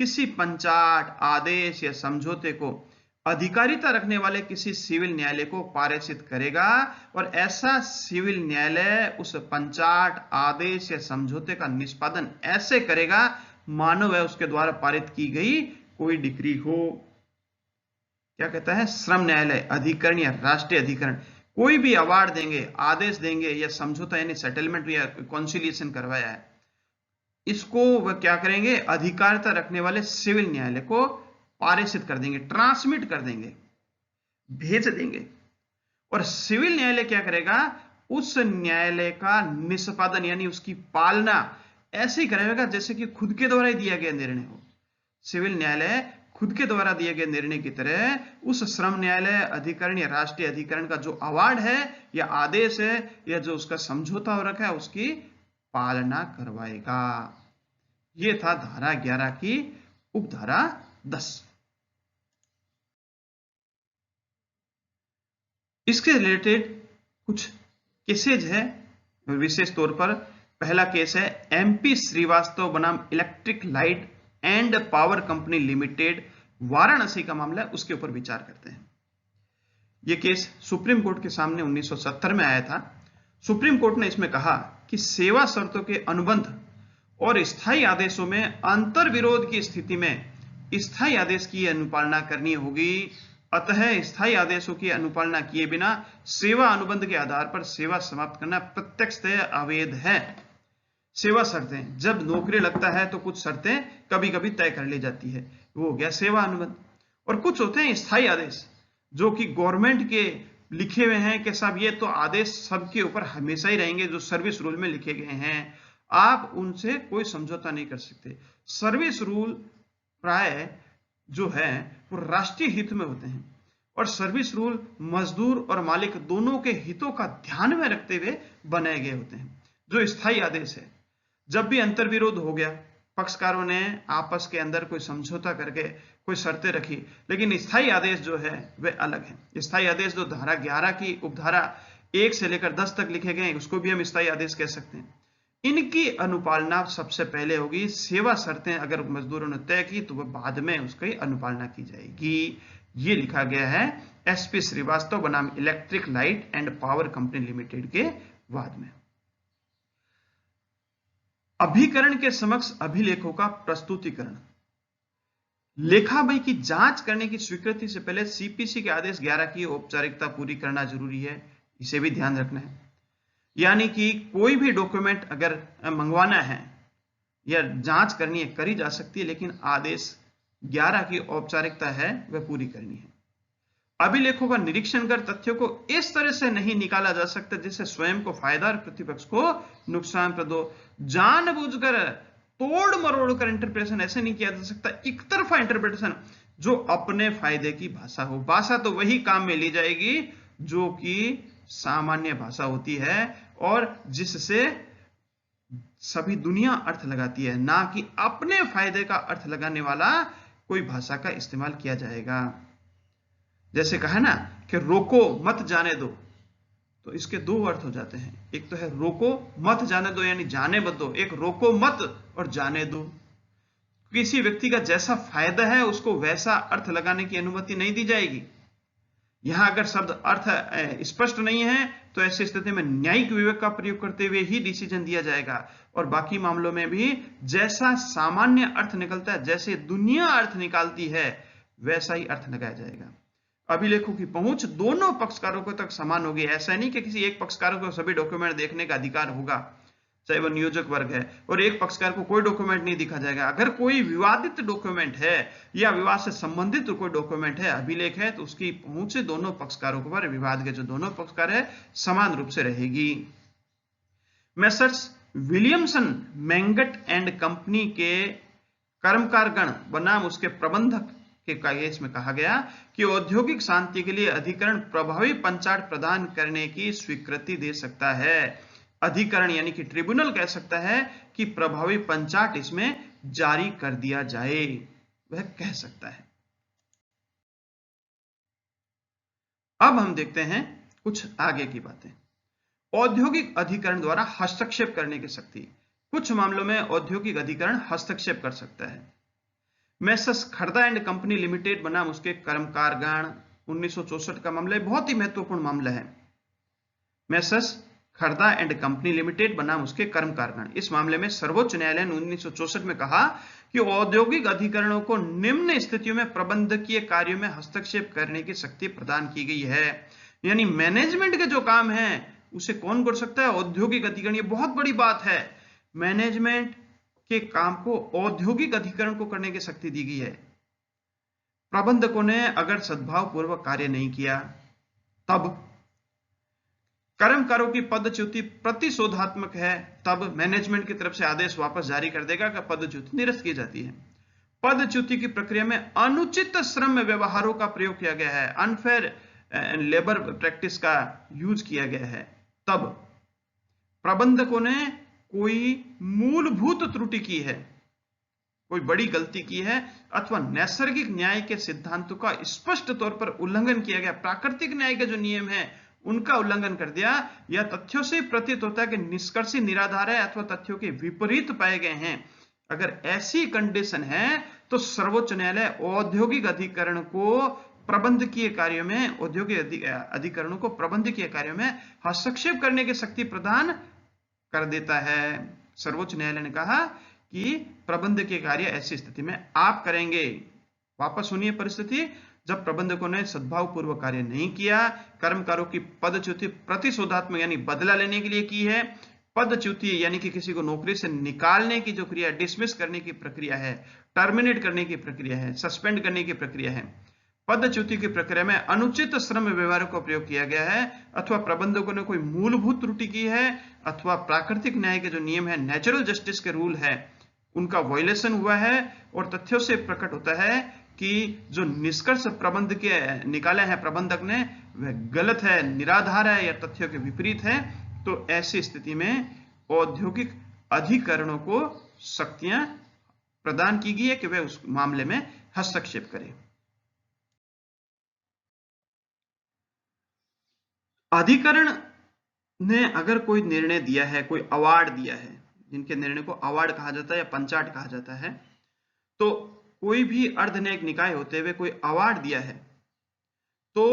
किसी पंचाट, आदेश या समझौते को अधिकारिता रखने वाले किसी सिविल न्यायालय को पारित करेगा और ऐसा सिविल न्यायालय उस पंचाट, आदेश या समझौते का निष्पादन ऐसे करेगा मानो वह उसके द्वारा पारित की गई कोई डिक्री हो। क्या कहता है? श्रम न्यायालय, अधिकरण या राष्ट्रीय अधिकरण कोई भी अवार्ड देंगे, आदेश देंगे या समझौता यानी सेटलमेंट या कॉन्सिलिएशन करवाया है, इसको वह क्या करेंगे? अधिकारिता रखने वाले सिविल न्यायालय को पारित कर देंगे, ट्रांसमिट कर देंगे, भेज देंगे। और सिविल न्यायालय क्या करेगा? उस न्यायालय का निष्पादन यानी उसकी पालना ऐसे ही करेगा जैसे कि खुद के द्वारा ही दिया गया निर्णय हो। सिविल न्यायालय खुद के द्वारा दिए गए निर्णय की तरह उस श्रम न्यायालय, अधिकरण या राष्ट्रीय अधिकरण का जो अवार्ड है या आदेश है या जो उसका समझौता हो रखा है उसकी पालना करवाएगा। यह था धारा 11 की उपधारा 10। इसके रिलेटेड कुछ केसेज है विशेष तौर पर। पहला केस है एमपी श्रीवास्तव बनाम electric light and power company limited, Varanasi का मामला है, उसके ऊपर विचार करते हैं। यह केस सुप्रीम कोर्ट के सामने 1970 में आया था। सुप्रीम कोर्ट ने इसमें कहा कि सेवा शर्तों के अनुबंध और स्थायी आदेशों में अंतर विरोध की स्थिति में स्थायी आदेश की अनुपालना करनी होगी। अतः स्थायी आदेशों की अनुपालना किए बिना सेवा अनुबंध के आधार पर सेवा समाप्त करना प्रत्यक्षतः अवैध है। सेवा शर्तें, जब नौकरी लगता है तो कुछ शर्तें कभी कभी तय कर ली जाती है, वो हो गया सेवा अनुबंध। और कुछ होते हैं स्थायी आदेश जो कि गवर्नमेंट के लिखे हुए हैं कि साहब ये तो आदेश सबके ऊपर हमेशा ही रहेंगे, जो सर्विस रूल में लिखे गए हैं, आप उनसे कोई समझौता नहीं कर सकते। सर्विस रूल प्राय जो है वो राष्ट्रीय हित में होते हैं और सर्विस रूल मजदूर और मालिक दोनों के हितों का ध्यान में रखते हुए बनाए गए होते हैं। जो स्थायी आदेश है, जब भी अंतर्विरोध हो गया, पक्षकारों ने आपस के अंदर कोई समझौता करके कोई शर्तें रखी, लेकिन स्थायी आदेश जो है वह अलग है। स्थायी आदेश जो धारा 11 की उपधारा 1 से लेकर 10 तक लिखे गए उसको भी हम स्थायी आदेश कह सकते हैं। इनकी अनुपालना सबसे पहले होगी। सेवा शर्तें अगर मजदूरों ने तय की तो वह बाद में उसकी अनुपालना की जाएगी। ये लिखा गया है एसपी श्रीवास्तव बनाम electric light and power company limited के वाद में। अभिकरण के समक्ष अभिलेखों का प्रस्तुतिकरण। लेखाबही की जांच करने की स्वीकृति से पहले सीपीसी के आदेश 11 की औपचारिकता पूरी करना जरूरी है, इसे भी ध्यान रखना है। यानी कि कोई भी डॉक्यूमेंट अगर मंगवाना है या जांच करनी है, करी जा सकती है, लेकिन आदेश 11 की औपचारिकता है वह पूरी करनी है। अभिलेखों का निरीक्षण कर तथ्यों को इस तरह से नहीं निकाला जा सकता जिससे स्वयं को फायदा और प्रतिपक्ष को नुकसान प्रद हो। जानबूझकर तोड़ मरोड़ कर इंटरप्रिटेशन ऐसे नहीं किया जा सकता, एक तरफा इंटरप्रिटेशन जो अपने फायदे की भाषा हो। भाषा तो वही काम में ली जाएगी जो कि सामान्य भाषा होती है और जिससे सभी दुनिया अर्थ लगाती है, ना कि अपने फायदे का अर्थ लगाने वाला कोई भाषा का इस्तेमाल किया जाएगा। जैसे कहा ना कि रोको मत जाने दो, तो इसके दो अर्थ हो जाते हैं। एक तो है रोको मत जाने दो यानी जाने मत दो, एक रोको मत और जाने दो। किसी व्यक्ति का जैसा फायदा है उसको वैसा अर्थ लगाने की अनुमति नहीं दी जाएगी। यहां अगर शब्द अर्थ स्पष्ट नहीं है तो ऐसी स्थिति में न्यायिक विवेक का प्रयोग करते हुए ही डिसीजन दिया जाएगा, और बाकी मामलों में भी जैसा सामान्य अर्थ निकलता है, जैसे दुनिया अर्थ निकालती है, वैसा ही अर्थ लगाया जाएगा। अभिलेखों की पहुंच दोनों पक्षकारों को तक समान होगी। ऐसा नहीं कि किसी एक पक्षकार को सभी डॉक्यूमेंट देखने का अधिकार होगा, चाहे वह नियोजक वर्ग है, और एक पक्षकार को कोई डॉक्यूमेंट नहीं दिखा जाएगा। अगर कोई विवादित डॉक्यूमेंट है या विवाद से संबंधित कोई डॉक्यूमेंट है, अभिलेख है, तो उसकी पहुंच दोनों पक्षकारों पर, विवाद के जो दोनों पक्षकार है, समान रूप से रहेगी। मेसर्स विलियमसन मैंगट एंड कंपनी के कर्मकार गण बनाम उसके प्रबंधक के केस में कहा गया कि औद्योगिक शांति के लिए अधिकरण प्रभावी पंचाट प्रदान करने की स्वीकृति दे सकता है। अधिकरण यानी कि ट्रिब्यूनल कह सकता है कि प्रभावी पंचाट इसमें जारी कर दिया जाए, वह कह सकता है। अब हम देखते हैं कुछ आगे की बातें। औद्योगिक अधिकरण हस्तक्षेप हस्तक्षेप करने की शक्ति। कुछ मामलों में औद्योगिक अधिकरण हस्तक्षेप कर सकता है। Messrs Khardah and company limited बनाम उसके कर्मकारगण 1964 का मामला बहुत ही महत्वपूर्ण मामला है। Messrs Khardah and company limited बनाम उसके कर्मकारगण, इस मामले में सर्वोच्च न्यायालय ने 1964 में कहा कि औद्योगिक अधिकरणों को निम्न स्थितियों में प्रबंधकीय कार्यों में हस्तक्षेप करने की शक्ति प्रदान की गई है। यानी मैनेजमेंट के जो काम है उसे कौन कर सकता है? औद्योगिक अधिकरण। ये बहुत बड़ी बात है। मैनेजमेंट के काम को औद्योगिक अधिकरण को करने की शक्ति दी गई है। प्रबंधकों ने अगर सद्भाव पूर्वक कार्य नहीं किया, तब कर्मकारों की पदच्युति प्रतिशोधात्मक है, तब मैनेजमेंट की तरफ से आदेश वापस जारी कर देगा कि पदच्युति निरस्त की जाती है। पदच्युति की प्रक्रिया में अनुचित श्रम व्यवहारों का प्रयोग किया गया है, अनफेयर लेबर प्रैक्टिस का यूज किया गया है, तब प्रबंधकों ने कोई मूलभूत त्रुटि की है, कोई बड़ी गलती की है, अथवा नैसर्गिक न्याय के सिद्धांतों का स्पष्ट तौर पर उल्लंघन किया गया, प्राकृतिक न्याय के जो नियम है उनका उल्लंघन कर दिया, या तथ्यों से प्रतीत होता है कि निष्कर्ष निराधार है अथवा तथ्यों के विपरीत पाए गए हैं। अगर ऐसी कंडीशन है तो सर्वोच्च न्यायालय औद्योगिक अधिकरण को प्रबंधकीय कार्यों में, औद्योगिक अधिकरणों को प्रबंधकीय कार्यों में हस्तक्षेप करने की शक्ति प्रदान कर देता है। सर्वोच्च न्यायालय ने कहा कि प्रबंधकीय कार्य ऐसी स्थिति में आप करेंगे। वापस सुनिए परिस्थिति, जब प्रबंधकों ने सद्भावपूर्वक कार्य नहीं किया, कर्मकारों की पदच्युति प्रतिशोधात्मक यानी बदला लेने के लिए की है। पदच्युति यानी कि किसी को नौकरी से निकालने की जो क्रिया, डिसमिस करने की प्रक्रिया है, टर्मिनेट करने की प्रक्रिया है, सस्पेंड करने की प्रक्रिया है। पदच्युति की प्रक्रिया में अनुचित श्रम व्यवहारों का प्रयोग किया गया है, अथवा प्रबंधकों ने कोई मूलभूत त्रुटि की है, अथवा प्राकृतिक न्याय के जो नियम है, नेचुरल जस्टिस के रूल है, उनका वायलेशन हुआ है, और तथ्यों से प्रकट होता है कि जो निष्कर्ष प्रबंध के निकाले हैं प्रबंधक ने, वह गलत है, निराधार है या तथ्यों के विपरीत है। तो ऐसी स्थिति में औद्योगिक अधिकरणों को शक्तियां प्रदान की गई है कि वे उस मामले में हस्तक्षेप करें। अधिकरण ने अगर कोई निर्णय दिया है, कोई अवार्ड दिया है, जिनके निर्णय को अवार्ड कहा जाता है या पंचाट कहा जाता है, तो कोई भी अर्धन्यायिक निकाय होते हुए कोई अवार्ड दिया है, तो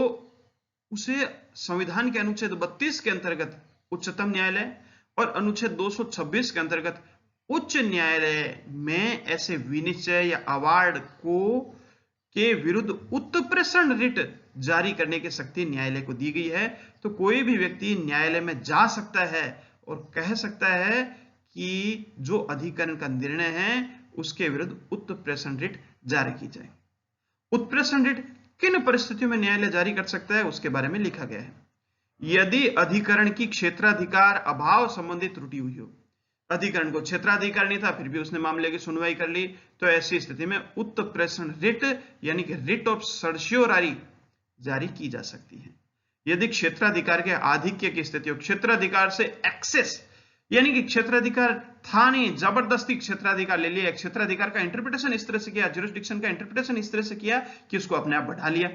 उसे संविधान के अनुच्छेद 32 के अंतर्गत उच्चतम न्यायालय और अनुच्छेद 226 के अंतर्गत उच्च न्यायालय में ऐसे विनिश्चय या अवार्ड को के विरुद्ध उत्प्रेषण रिट जारी करने की शक्ति न्यायालय को दी गई है। तो कोई भी व्यक्ति न्यायालय में जा सकता है और कह सकता है कि जो अधिकरण का निर्णय है उसके विरुद्ध उत्प्रेषण रिट जारी की जाए। उत्प्रेषण रिट किन परिस्थितियों में न्यायालय जारी कर सकता है उसके बारे में लिखा गया है। यदि अधिकरण की क्षेत्राधिकार अभाव संबंधी त्रुटि हुई हो, अधिकरण को क्षेत्राधिकार नहीं था फिर भी उसने मामले की सुनवाई कर ली, तो ऐसी स्थिति में उत्प्रेषण रिट यानी कि रिट ऑफ सर्शियोरारी जारी की जा सकती है। यदि क्षेत्राधिकार के आधिक्य की स्थिति हो, क्षेत्राधिकार से एक्सेस यानी कि क्षेत्राधिकार था नहीं, जबरदस्ती क्षेत्राधिकार ले लिया, क्षेत्राधिकार का इंटरप्रिटेशन इस तरह से किया, ज्यूरिसडिक्शन का इंटरप्रिटेशन इस तरह से किया कि उसको अपने आप बढ़ा लिया,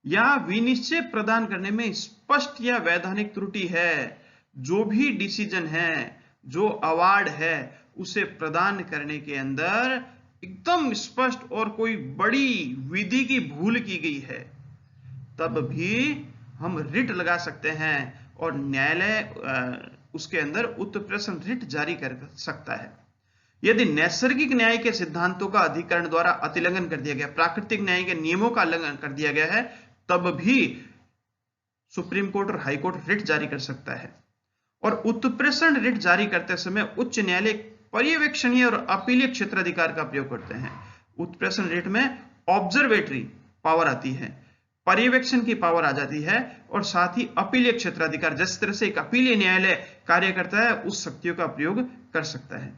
या विनिश्चय प्रदान करने में स्पष्ट या वैधानिक त्रुटि है, जो भी डिसीजन है, जो अवार्ड है, उसे प्रदान करने के अंदर एकदम स्पष्ट और कोई बड़ी विधि की भूल की गई है, तब भी हम रिट लगा सकते हैं और न्यायालय उसके अंदर उत्प्रेषण रिट जारी कर सकता है। यदि नैसर्गिक न्याय के सिद्धांतों का अधिकरण द्वारा अतिलंघन कर दिया गया, प्राकृतिक न्याय के नियमों का उल्लंघन कर दिया गया है, तब भी सुप्रीम कोर्ट और हाई कोर्ट रिट जारी कर सकता है। और उत्प्रेषण रिट जारी करते समय उच्च न्यायालय पर्यवेक्षणीय और अपीलीय क्षेत्राधिकार का प्रयोग करते हैं। उत्प्रेषण रिट में ऑब्जर्वेटरी पावर आती है, पर्यवेक्षण की पावर आ जाती है, और साथ ही अपीलीय क्षेत्राधिकार, जिस तरह से एक अपीलीय न्यायालय कार्य करता है, उस शक्तियों का प्रयोग कर सकता है।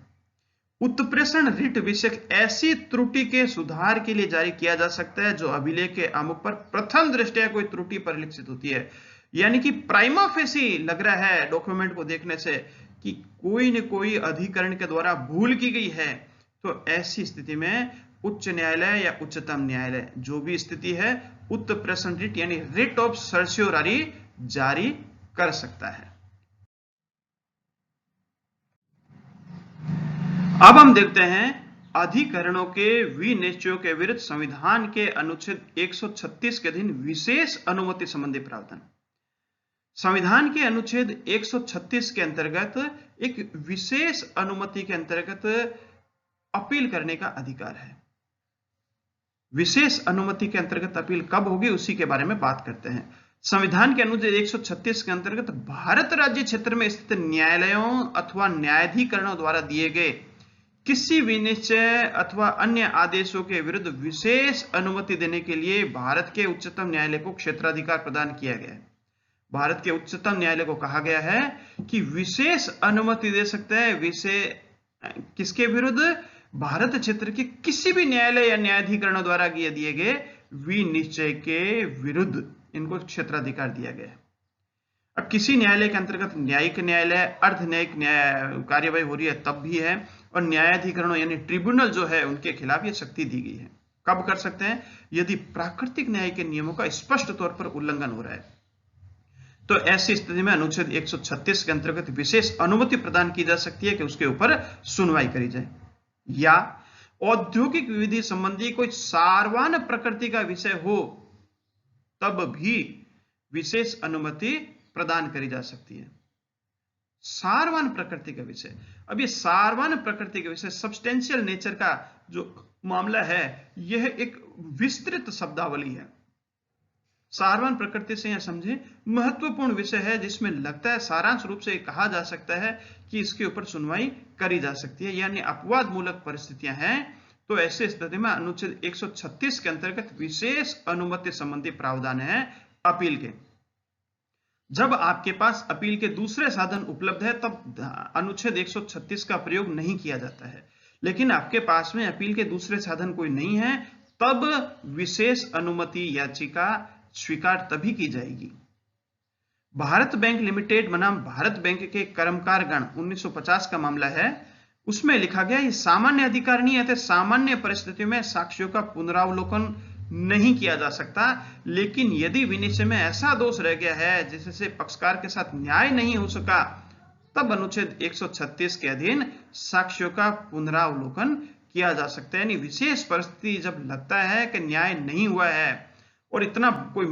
उत्प्रेषण रिट विषय ऐसी त्रुटि के सुधार के लिए जारी किया जा सकता है जो अभिलेख के आमुख पर प्रथम दृष्टया कोई त्रुटि परिलक्षित होती है। यानी कि प्राइमा फेसी लग रहा है डॉक्यूमेंट को देखने से कि कोई न कोई अधिकरण के द्वारा भूल की गई है, तो ऐसी स्थिति में उच्च न्यायालय या उच्चतम न्यायालय, जो भी स्थिति है, उत्प्रेषण रिट यानी रिट ऑफ सर्स्योरारी जारी कर सकता है। अब हम देखते हैं अधिकरणों के विनिश्चयों के विरुद्ध संविधान के अनुच्छेद 136 के अधीन विशेष अनुमति संबंधी प्रावधान। संविधान के अनुच्छेद 136 के अंतर्गत एक विशेष अनुमति के अंतर्गत अपील करने का अधिकार है। विशेष अनुमति के अंतर्गत अपील कब होगी, उसी के बारे में बात करते हैं। संविधान के अनुच्छेद 136 के अंतर्गत भारत राज्य क्षेत्र में स्थित न्यायालयों अथवा न्यायाधिकरणों द्वारा दिए गए किसी विनिश्चय अथवा अन्य आदेशों के विरुद्ध विशेष अनुमति देने के लिए भारत के उच्चतम न्यायालय को क्षेत्राधिकार प्रदान किया गया है। भारत के उच्चतम न्यायालय को कहा गया है कि विशेष अनुमति दे सकते हैं किसके विरुद्ध? भारत क्षेत्र के किसी भी न्यायालय या न्यायाधिकरणों द्वारा दिए गए विनिश्चय के विरुद्ध इनको क्षेत्राधिकार दिया गया है। अब किसी न्यायालय के अंतर्गत न्यायिक न्यायालय, अर्ध न्यायिक कार्यवाही हो रही है तब भी है, और न्यायाधिकरणों यानी ट्रिब्यूनल जो है उनके खिलाफ ये शक्ति दी गई है। कब कर सकते हैं? यदि प्राकृतिक न्याय के नियमों का स्पष्ट तौर पर उल्लंघन हो रहा है, तो ऐसी स्थिति में अनुच्छेद 136 के अंतर्गत विशेष अनुमति प्रदान की जा सकती है कि उसके ऊपर सुनवाई करी जाए। या औद्योगिक विधि संबंधी कोई सारवान प्रकृति का विषय हो, तब भी विशेष अनुमति प्रदान करी जा सकती है। सारवान प्रकृति का विषय, अब ये सारवान प्रकृति का विषय, सब्सटेंशियल नेचर का जो मामला है, यह एक विस्तृत शब्दावली है। सारवान प्रकृति से यह समझे महत्वपूर्ण विषय है जिसमें लगता है सारांश रूप से कहा जा सकता है कि इसके ऊपर सुनवाई करी जा सकती है, यानी अपवाद मूलक परिस्थितियां हैं। तो ऐसे स्थिति में अनुच्छेद 136 के अंतर्गत विशेष अनुमति संबंधी प्रावधान है अपील के। जब आपके पास अपील के दूसरे साधन उपलब्ध है तब अनुच्छेद 136 का प्रयोग नहीं किया जाता है, लेकिन आपके पास में अपील के दूसरे साधन कोई नहीं है, तब विशेष अनुमति याचिका स्वीकार तभी की जाएगी। भारत बैंक लिमिटेड बनाम भारत बैंक के कर्मकार गण 1950 का मामला है। उसमें लिखा गया ये सामान्य अधिकार नहीं है, सामान्य परिस्थितियों में साक्ष्यों का पुनरावलोकन नहीं किया जा सकता, लेकिन यदि विनिश्चय में ऐसा दोष रह गया है जिससे पक्षकार के साथ न्याय नहीं हो सका, तब अनुच्छेद 136 के अधीन साक्ष्यों का पुनरावलोकन किया जा सकता है। यानी विशेष परिस्थिति जब लगता है कि न्याय नहीं हुआ है और इतना कोई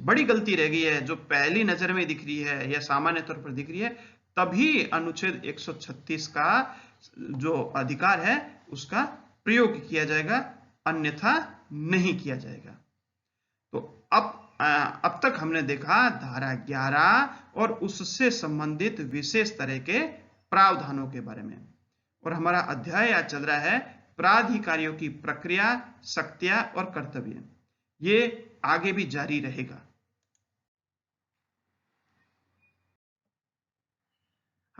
बड़ी गलती रह गई है जो पहली नजर में दिख रही है या सामान्य तौर पर दिख रही है, तभी अनुच्छेद 136 का जो अधिकार है उसका प्रयोग किया जाएगा, अन्यथा नहीं किया जाएगा। तो अब तक हमने देखा धारा 11 और उससे संबंधित विशेष तरह के प्रावधानों के बारे में, और हमारा अध्याय आज चल रहा है प्राधिकारियों की प्रक्रिया, शक्तियां और कर्तव्य। ये आगे भी जारी रहेगा।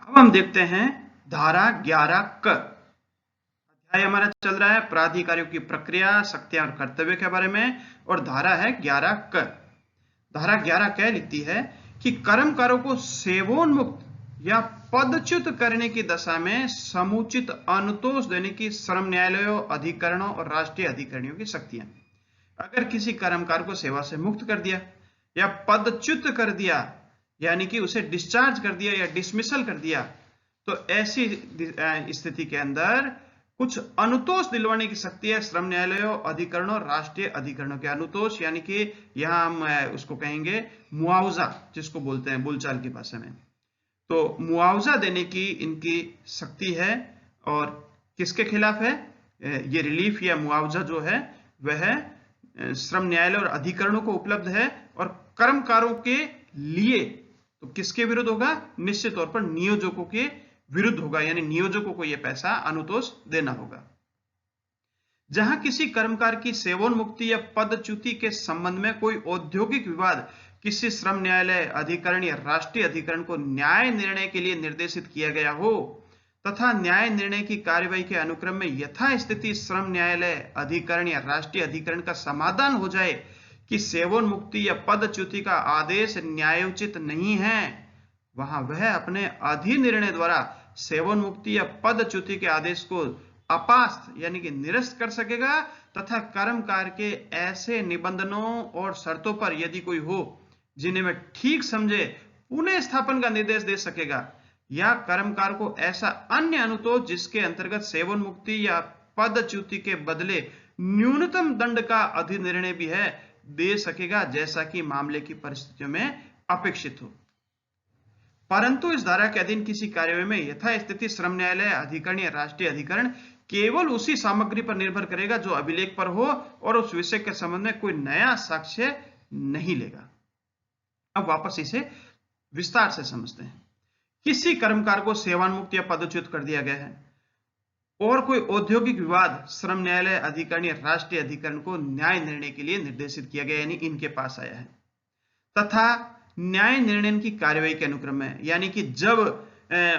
अब हम देखते हैं धारा 11 क। अध्याय हमारा चल रहा है प्राधिकारियों की प्रक्रिया, शक्तियां और कर्तव्य के बारे में, और धारा है 11 क। धारा 11 क्या लिखती है कि कर्मकारों को सेवोन्मुक्त या पदच्युत करने की दशा में समुचित अनुतोष देने की श्रम न्यायालयों, अधिकरणों और राष्ट्रीय अधिकारियों की शक्तियां। अगर किसी कर्मकार को सेवा से मुक्त कर दिया या पदच्युत कर दिया, यानी कि उसे डिस्चार्ज कर दिया या डिसमिसल कर दिया, तो ऐसी स्थिति के अंदर कुछ अनुतोष दिलवाने की शक्ति है श्रम न्यायालयों, अधिकरणों, राष्ट्रीय अधिकरणों के। अनुतोष यानी कि यहां हम उसको कहेंगे मुआवजा, जिसको बोलते हैं बोलचाल की भाषा में। तो मुआवजा देने की इनकी शक्ति है। और किसके खिलाफ है ये रिलीफ या मुआवजा जो है वह श्रम न्यायालय और अधिकरणों को उपलब्ध है। और कर्मकारों के लिए तो किसके विरुद्ध होगा? निश्चित तौर पर नियोजकों के विरुद्ध होगा, यानी नियोजकों को यह पैसा अनुतोष देना होगा। जहां किसी कर्मकार की सेवोन्मुक्ति या पदच्युति के संबंध में कोई औद्योगिक विवाद किसी श्रम न्यायालय, अधिकरण या राष्ट्रीय अधिकरण को न्याय निर्णय के लिए निर्देशित किया गया हो तथा न्याय निर्णय की कार्यवाही के अनुक्रम में यथास्थिति श्रम न्यायालय, अधिकरण या राष्ट्रीय अधिकरण का समाधान हो जाए कि सेवोन्मुक्ति या पदच्युति का आदेश न्यायोचित नहीं है, वहां वह अपने अधिनिर्णय द्वारा सेवोन्मुक्ति या पदच्युति के आदेश को अपास्त यानी कि निरस्त कर सकेगा तथा कर्मकार के ऐसे निबंधनों और शर्तों पर यदि कोई हो जिन्हें वह ठीक समझे पुनः स्थापन का निर्देश दे सकेगा, या कर्मकार को ऐसा अन्य अनुतोष जिसके अंतर्गत सेवोन्मुक्ति या पदच्युति के बदले न्यूनतम दंड का अधिनिर्णय भी है दे सकेगा, जैसा कि मामले की परिस्थितियों में अपेक्षित हो। परंतु इस धारा के अधीन किसी कार्यवाही में यथास्थिति श्रम न्यायालय, अधिकरण या राष्ट्रीय अधिकरण केवल उसी सामग्री पर निर्भर करेगा जो अभिलेख पर हो और उस विषय के संबंध में कोई नया साक्ष्य नहीं लेगा। अब वापस इसे विस्तार से समझते हैं। किसी कर्मकार को सेवान्मुक्त या पदच्युत कर दिया गया है और कोई औद्योगिक विवाद श्रम न्यायालय, अधिकरण या राष्ट्रीय अधिकरण को न्याय निर्णय के लिए निर्देशित किया गया, यानी इनके पास आया है, तथा न्याय निर्णय की कार्यवाही के अनुक्रम में, यानी कि जब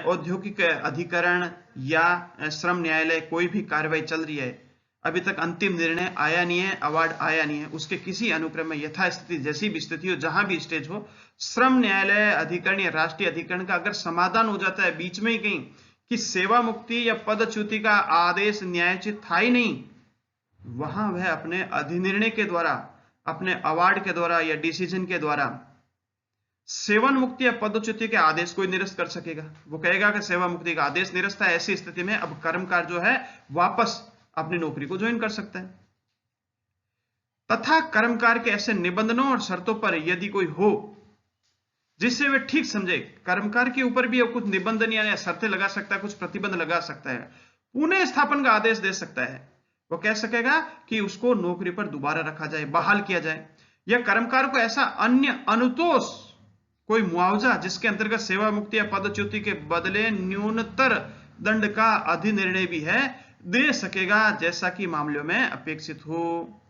औद्योगिक अधिकरण या श्रम न्यायालय कोई भी कार्यवाही चल रही है, अभी तक अंतिम निर्णय आया नहीं है, अवार्ड आया नहीं है, उसके किसी अनुक्रम में यथास्थिति जैसी भी स्थिति हो, जहां भी स्टेज हो, श्रम न्यायालय, अधिकरण या राष्ट्रीय अधिकरण का अगर समाधान हो जाता है बीच में ही कहीं कि सेवा मुक्ति या पदच्युति का आदेश न्यायोचित था ही नहीं, वहां वह अपने अधिनिर्णय के द्वारा, अपने अवार्ड के द्वारा या डिसीजन के द्वारा सेवान्मुक्ति या पदच्युति के आदेश को निरस्त कर सकेगा। वो कहेगा कि सेवा मुक्ति का आदेश निरस्त है, ऐसी स्थिति में अब कर्मकार जो है वापस अपनी नौकरी को ज्वाइन कर सकता है। तथा कर्मकार के ऐसे निबंधनों और शर्तों पर यदि कोई हो जिससे वे ठीक समझे, कर्मकार के ऊपर भी कुछ निबंधन या शर्तें लगा सकता है, कुछ प्रतिबंध लगा सकता है, पुनः स्थापन का आदेश दे सकता है। वो कह सकेगा कि उसको नौकरी पर दोबारा रखा जाए, बहाल किया जाए, या कर्मकार को ऐसा अन्य अनुतोष, कोई मुआवजा जिसके अंतर्गत सेवा मुक्ति या पदच्युति के बदले न्यूनतर दंड का अधिनिर्णय भी है दे सकेगा, जैसा कि मामलों में अपेक्षित हो।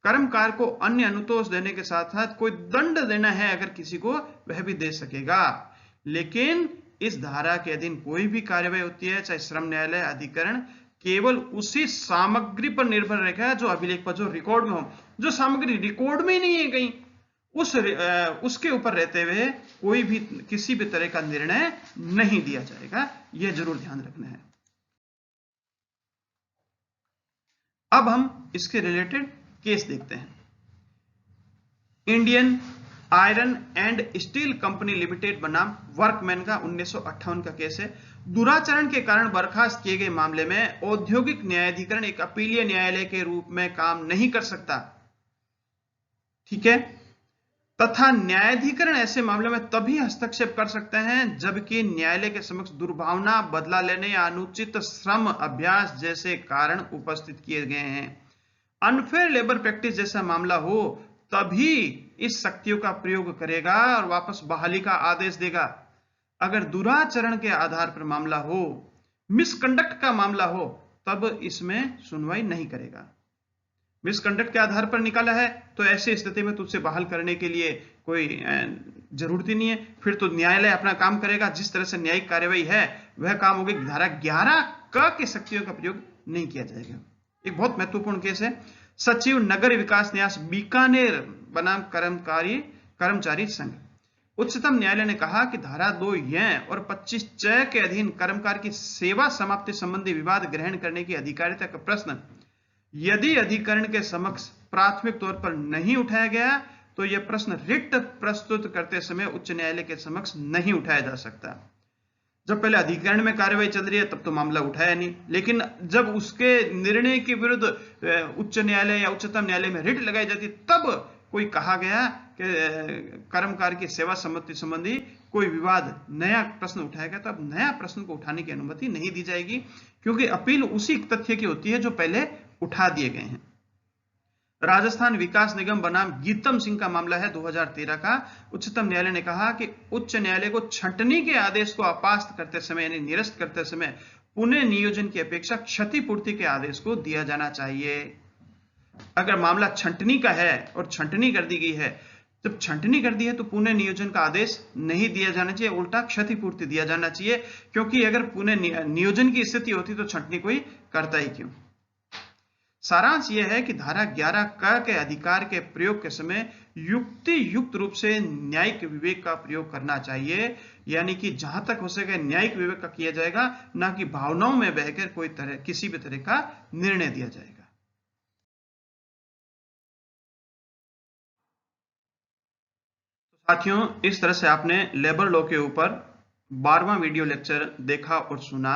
कर्मकार को अन्य अनुतोष देने के साथ साथ कोई दंड देना है अगर किसी को, वह भी दे सकेगा। लेकिन इस धारा के अधीन कोई भी कार्यवाही होती है, चाहे श्रम न्यायालय, अधिकरण, केवल उसी सामग्री पर निर्भर रहेगा जो अभिलेख पर, जो रिकॉर्ड में हो। जो सामग्री रिकॉर्ड में ही नहीं है कहीं, उसके ऊपर रहते हुए कोई भी किसी भी तरह का निर्णय नहीं दिया जाएगा, यह जरूर ध्यान रखना है। अब हम इसके रिलेटेड केस देखते हैं। Indian iron and steel company limited बनाम वर्कमैन का 1958 का केस है। दुराचरण के कारण बर्खास्त किए गए मामले में औद्योगिक न्यायाधिकरण एक अपीलीय न्यायालय के रूप में काम नहीं कर सकता, ठीक है, तथा न्यायाधिकरण ऐसे मामले में तभी हस्तक्षेप कर सकते हैं जबकि न्यायालय के समक्ष दुर्भावना, बदला लेने या अनुचित श्रम अभ्यास जैसे कारण उपस्थित किए गए हैं। अनफेयर लेबर प्रैक्टिस जैसा मामला हो तभी इस शक्तियों का प्रयोग करेगा और वापस बहाली का आदेश देगा। अगर दुराचरण के आधार पर मामला हो, मिसकंडक्ट का मामला हो, तब इसमें सुनवाई नहीं करेगा। मिसकंडक्ट के आधार पर निकाला है तो ऐसी स्थिति में तुझसे बहाल करने के लिए कोई जरूरत ही नहीं है, फिर तो न्यायालय अपना काम करेगा। जिस तरह से न्यायिक कार्यवाही है वह काम होगी। धारा 11 क के शक्तियों का प्रयोग नहीं किया जाएगा। एक बहुत महत्वपूर्ण केस है। सचिव नगर विकास न्यास बीकानेर बनाम कर्मचारी संघ। उच्चतम न्यायालय ने कहा कि धारा 2 य और 25 च के अधीन कर्मकार की सेवा समाप्ति संबंधी विवाद ग्रहण करने की अधिकारिता का प्रश्न यदि अधिकरण के समक्ष प्राथमिक तौर पर नहीं उठाया गया तो यह प्रश्न रिट प्रस्तुत करते समय उच्च न्यायालय के समक्ष नहीं उठाया जा सकता। जब पहले अधिकरण में कार्यवाही चल रही है तब तो मामला उठाया नहीं, लेकिन जब उसके निर्णय के विरुद्ध उच्च न्यायालय या उच्चतम न्यायालय में रिट लगाई जाती तब कोई कहा गया कि कर्मकार की सेवा सम्मति संबंधी कोई विवाद नया प्रश्न उठाया गया, तब नया प्रश्न को उठाने की अनुमति नहीं दी जाएगी, क्योंकि अपील उसी तथ्य की होती है जो पहले उठा दिए गए हैं। राजस्थान विकास निगम बनाम गीतम सिंह का मामला है 2013 का। उच्चतम न्यायालय ने कहा कि उच्च न्यायालय को छंटनी के आदेश को अपास्त करते समय यानी निरस्त करते समय पुनः नियोजन की अपेक्षा क्षतिपूर्ति के आदेश को दिया जाना चाहिए। अगर मामला छंटनी का है और छंटनी कर दी गई है, जब छंटनी कर दी है तो पुनः नियोजन का आदेश नहीं दिया जाना चाहिए, उल्टा क्षतिपूर्ति दिया जाना चाहिए, क्योंकि अगर पुनः नियोजन की स्थिति होती तो छंटनी कोई करता ही क्यों। सारांश यह है कि धारा 11 क के अधिकार के प्रयोग के समय युक्ति युक्त रूप से न्यायिक विवेक का प्रयोग करना चाहिए, यानी कि जहां तक हो सके न्यायिक विवेक का किया जाएगा, ना कि भावनाओं में बहकर किसी भी तरह का निर्णय दिया जाएगा। साथियों, इस तरह से आपने लेबर लॉ के ऊपर 12वां वीडियो लेक्चर देखा और सुना,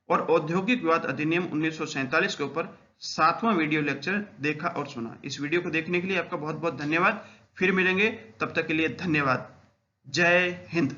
और औद्योगिक विवाद अधिनियम 1947 के ऊपर 7वां वीडियो लेक्चर देखा और सुना। इस वीडियो को देखने के लिए आपका बहुत बहुत धन्यवाद। फिर मिलेंगे, तब तक के लिए धन्यवाद। जय हिंद।